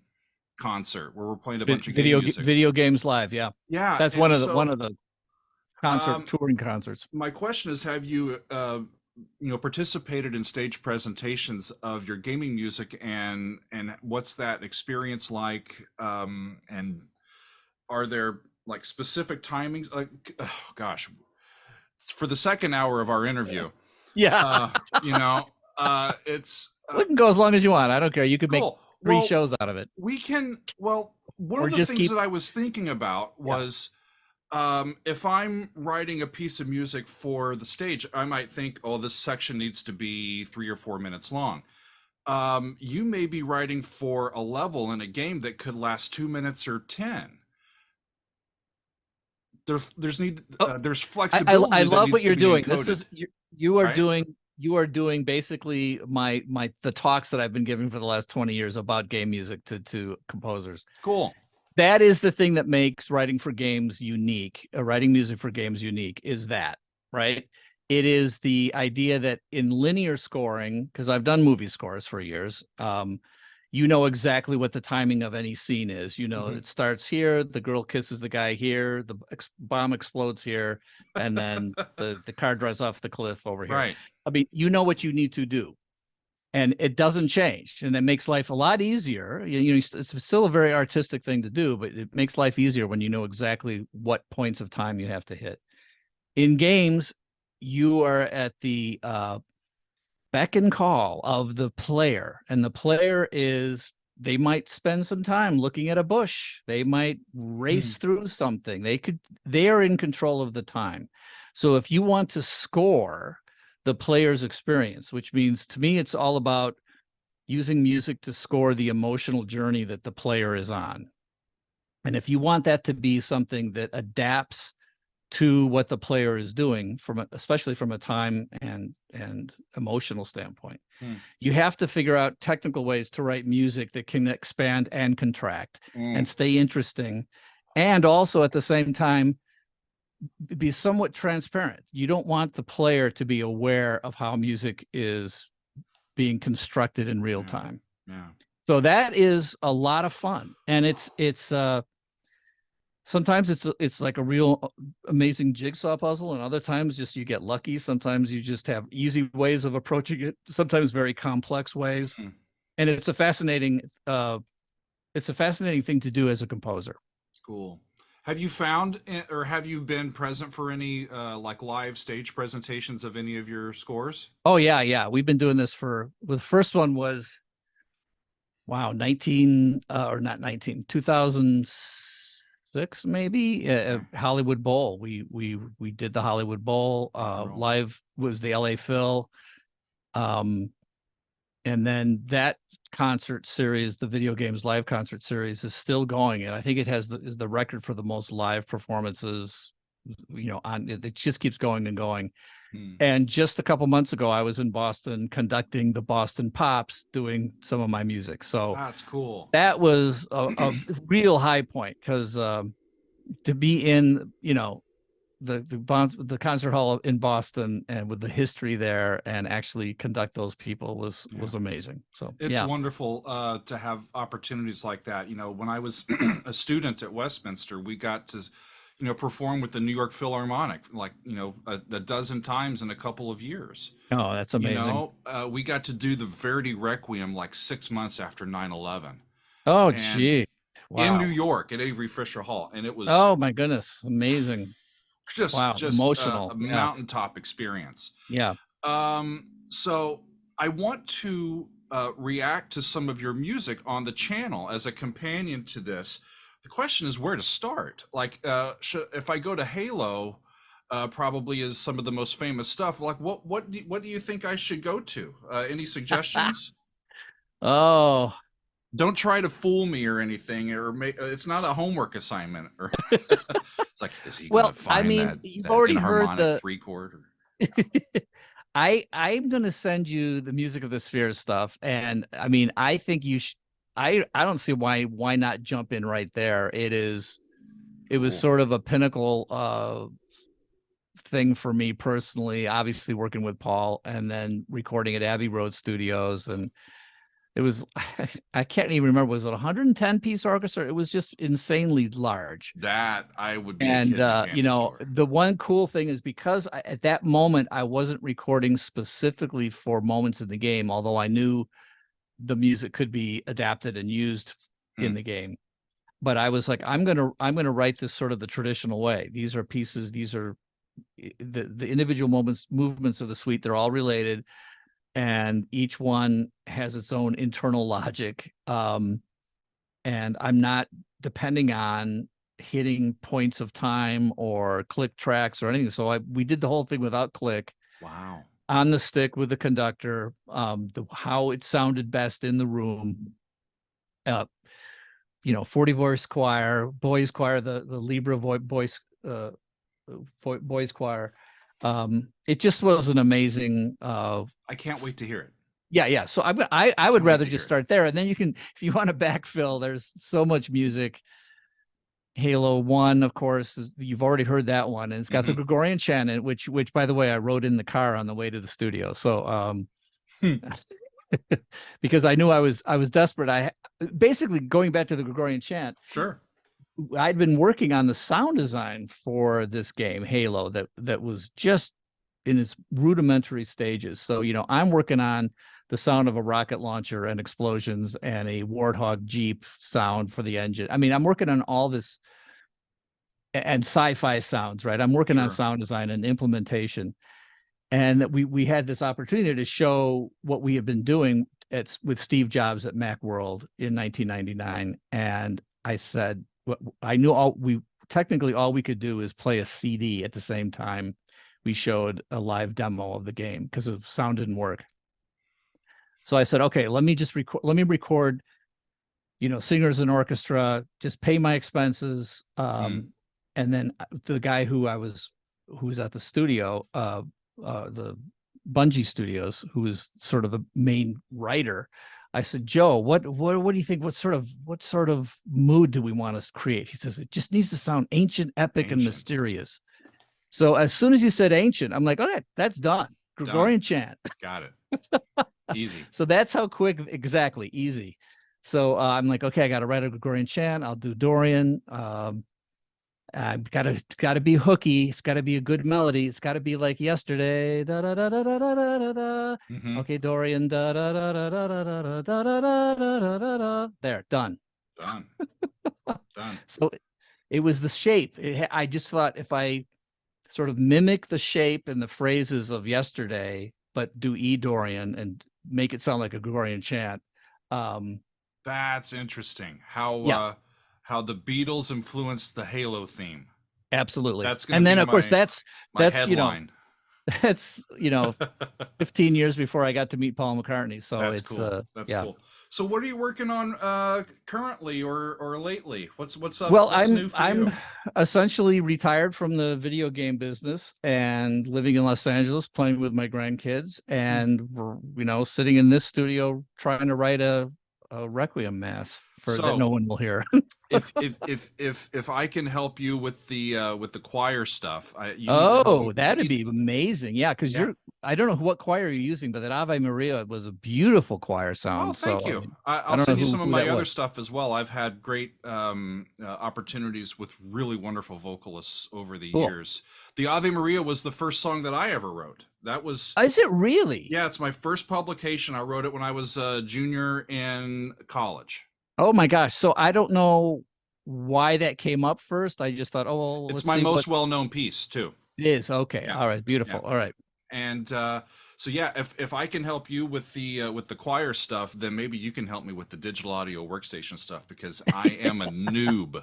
concert where we're playing a bunch of game music. Video games live. Yeah. That's one of the touring concerts. My question is, have you participated in stage presentations of your gaming music, and what's that experience like? And are there like specific timings? Like, oh gosh, for the second hour of our interview. Yeah. It's we can go as long as you want. I don't care. You could make 3 shows out of it. We can. Well, one of the things that I was thinking about was, if I'm writing a piece of music for the stage, I might think, oh, this section needs to be 3 or 4 minutes long. You may be writing for a level in a game that could last 2 minutes or 10. There's flexibility. I love what you're doing. This is you are doing basically the talks that I've been giving for the last 20 years about game music to composers. Cool. That is the thing that makes writing for games unique. Writing music for games unique is that, right? It is the idea that in linear scoring, because I've done movie scores for years, you know exactly what the timing of any scene is. It starts here, the girl kisses the guy here, the bomb explodes here, and then the car drives off the cliff over here. Right. I mean, you know what you need to do. And it doesn't change, and it makes life a lot easier. It's still a very artistic thing to do, but it makes life easier when you know exactly what points of time you have to hit. In games, you are at the beck and call of the player, and the player they might spend some time looking at a bush. They might race through something. They are in control of the time. So if you want to score the player's experience, which means to me, it's all about using music to score the emotional journey that the player is on. And if you want that to be something that adapts to what the player is doing especially from a time and emotional standpoint. You have to figure out technical ways to write music that can expand and contract and stay interesting, and also at the same time be somewhat transparent. You don't want the player to be aware of how music is being constructed in real time. So that is a lot of fun, and it's sometimes it's like a real amazing jigsaw puzzle, and other times just you get lucky. Sometimes you just have easy ways of approaching it, sometimes very complex ways. And it's a fascinating thing to do as a composer. Cool. Have you found, or have you been present for any like live stage presentations of any of your scores? Oh yeah. We've been doing this the first one was, wow, 2006 maybe, Hollywood Bowl. We did the Hollywood Bowl live. Was the LA Phil, and then that concert series, the video games live concert series, is still going, and I think it is the record for the most live performances. It just keeps going and going. And just a couple months ago, I was in Boston conducting the Boston Pops, doing some of my music. So that's cool. That was a real high point, because to be in, the concert hall in Boston and with the history there and actually conduct those people was amazing. So it's wonderful to have opportunities like that. When I was a student at Westminster, we got to perform with the New York Philharmonic, like, a dozen times in a couple of years. Oh, that's amazing. We got to do the Verdi Requiem like 6 months after 9/11. Oh, gee. Wow. In New York at Avery Fisher Hall. And it was, oh my goodness, amazing. Just emotional. A mountaintop experience. Yeah. So I want to react to some of your music on the channel as a companion to this. The question is where to start. Like, if I go to Halo, probably is some of the most famous stuff. Like, what do you think I should go to? Any suggestions? Oh, don't try to fool me or anything, or it's not a homework assignment. Or it's like, is he going to find you've that already heard the 3-chord? I'm going to send you the Music of the Spheres stuff, and I mean, I think you should. I don't see why not jump in right there. It was sort of a pinnacle thing for me personally, obviously working with Paul and then recording at Abbey Road Studios. And it was, I can't even remember, was it 110 piece orchestra? It was just insanely large. That I would be. And the one cool thing is, because at that moment I wasn't recording specifically for moments in the game, although I knew the music could be adapted and used in the game. But I was like, I'm gonna write this sort of the traditional way. These are pieces, these are the individual movements of the suite, they're all related, and each one has its own internal logic. And I'm not depending on hitting points of time or click tracks or anything. So we did the whole thing without click. Wow. On the stick with the conductor, how it sounded best in the room. 40 voice choir, boys choir, the Libra boys choir. It just was an amazing. I can't wait to hear it. Yeah. So I would rather just start there, and then you can, if you want to backfill. There's so much music. Halo 1, of course, you've already heard that one, and it's got the Gregorian Chant in it, which by the way, I wrote in the car on the way to the studio. So because I knew I was desperate. I basically, going back to the Gregorian Chant. Sure. I'd been working on the sound design for this game, Halo, that was just in its rudimentary stages. So, I'm working on the sound of a rocket launcher and explosions and a Warthog Jeep sound for the engine. I mean, I'm working on all this and sci-fi sounds, right? I'm working on sound design and implementation. And that we had this opportunity to show what we have been doing with Steve Jobs at Macworld in 1999. And I said, I knew all we could do is play a CD at the same time we showed a live demo of the game, because the sound didn't work. So I said, okay, let me record, singers and orchestra, just pay my expenses. and then the guy who was at the studio, the Bungie Studios, who was sort of the main writer. I said, Joe, what do you think? What sort of mood do we want to create? He says, it just needs to sound ancient, epic, and mysterious. So as soon as you said ancient, I'm like, okay, that's done. Gregorian Chant. Got it. Easy. So that's how quick, exactly, easy. So I'm like, okay, I got to write a Gregorian Chant. I'll do Dorian. I've got to be hooky. It's got to be a good melody. It's got to be like yesterday. Da, da, da, da, da, da, da, da. Okay, Dorian. Da, da, da, da, da, da, da, da, da, da, da, da, da. There, done. Done. Done. So it was the shape. I just thought if I sort of mimic the shape and the phrases of yesterday, but do E Dorian and make it sound like a Gregorian chant. That's interesting. How the Beatles influenced the Halo theme. Absolutely. That's and then of course that's headline. That's 15 years before I got to meet Paul McCartney. So that's it's cool. That's cool. So what are you working on currently or lately? What's up? Well, what's new for I'm you? essentially retired from the video game business and living in Los Angeles, playing with my grandkids, and we're sitting in this studio trying to write a Requiem mass that no one will hear. if I can help you with the choir stuff, that'd be amazing. Yeah, because I don't know what choir you're using, but that Ave Maria was a beautiful choir sound. Oh, thank you. I'll send you some of my other stuff as well. I've had great opportunities with really wonderful vocalists over the years. The Ave Maria was the first song that I ever wrote. That was. Is it really? Yeah, it's my first publication. I wrote it when I was a junior in college. Oh my gosh! So I don't know why that came up first. I just thought, oh, it's my most well-known piece too. It is. Okay. Yeah. All right. Beautiful. Yeah. All right. And so yeah, if I can help you with the choir stuff, then maybe you can help me with the digital audio workstation stuff, because I am a noob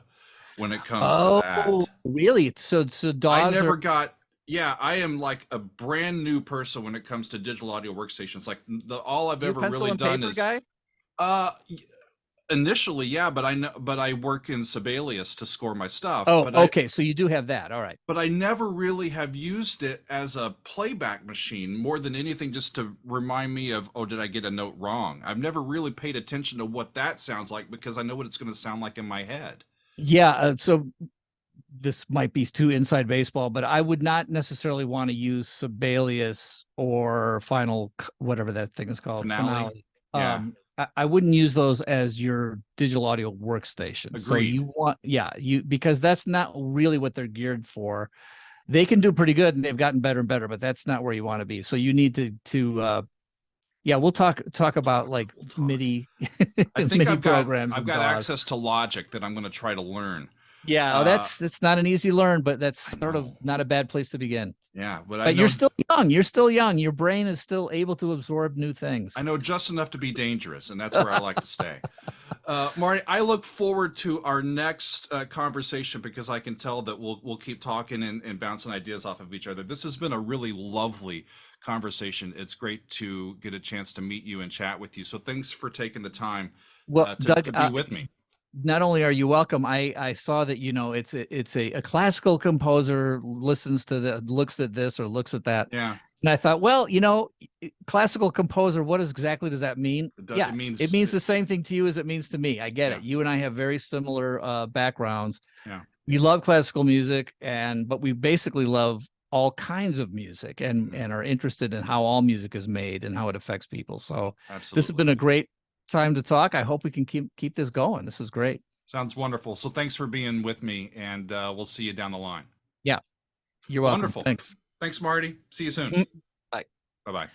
when it comes to that. Oh, really? So I never got. Yeah, I am like a brand new person when it comes to digital audio workstations. Like all I've ever really done is. Guy? Initially, yeah, but I work in Sibelius to score my stuff. Oh, okay, so you do have that. All right. But I never really have used it as a playback machine more than anything, just to remind me of, oh, did I get a note wrong? I've never really paid attention to what that sounds like, because I know what it's going to sound like in my head. Yeah, so this might be too inside baseball, but I would not necessarily want to use Sibelius or Final, whatever that thing is called. Finale. Yeah. I wouldn't use those as your digital audio workstation. Agreed. So you want, because that's not really what they're geared for. They can do pretty good, and they've gotten better and better, but that's not where you want to be. So you need to we'll talk about like MIDI. I think MIDI I've programs. I've got access to Logic that I'm going to try to learn. Yeah, that's not an easy learn, but that's sort of not a bad place to begin. Yeah, but you're still young. You're still young. Your brain is still able to absorb new things. I know just enough to be dangerous, and that's where I like to stay. Marty, I look forward to our next conversation, because I can tell that we'll keep talking and bouncing ideas off of each other. This has been a really lovely conversation. It's great to get a chance to meet you and chat with you. So thanks for taking the time Doug, to be with me. Not only are you welcome, I saw that it's a classical composer looks at this or looks at that. Yeah. And I thought, well, classical composer, what exactly does that mean? It means the same thing to you as it means to me. I get it. You and I have very similar backgrounds. Yeah. We love classical music, but we basically love all kinds of music and are interested in how all music is made and how it affects people. So Absolutely. This has been a great time to talk. I hope we can keep this going. This is great. Sounds wonderful. So thanks for being with me, and we'll see you down the line. Yeah, you're welcome. Wonderful. Thanks, Marty. See you soon. Bye. Bye-bye.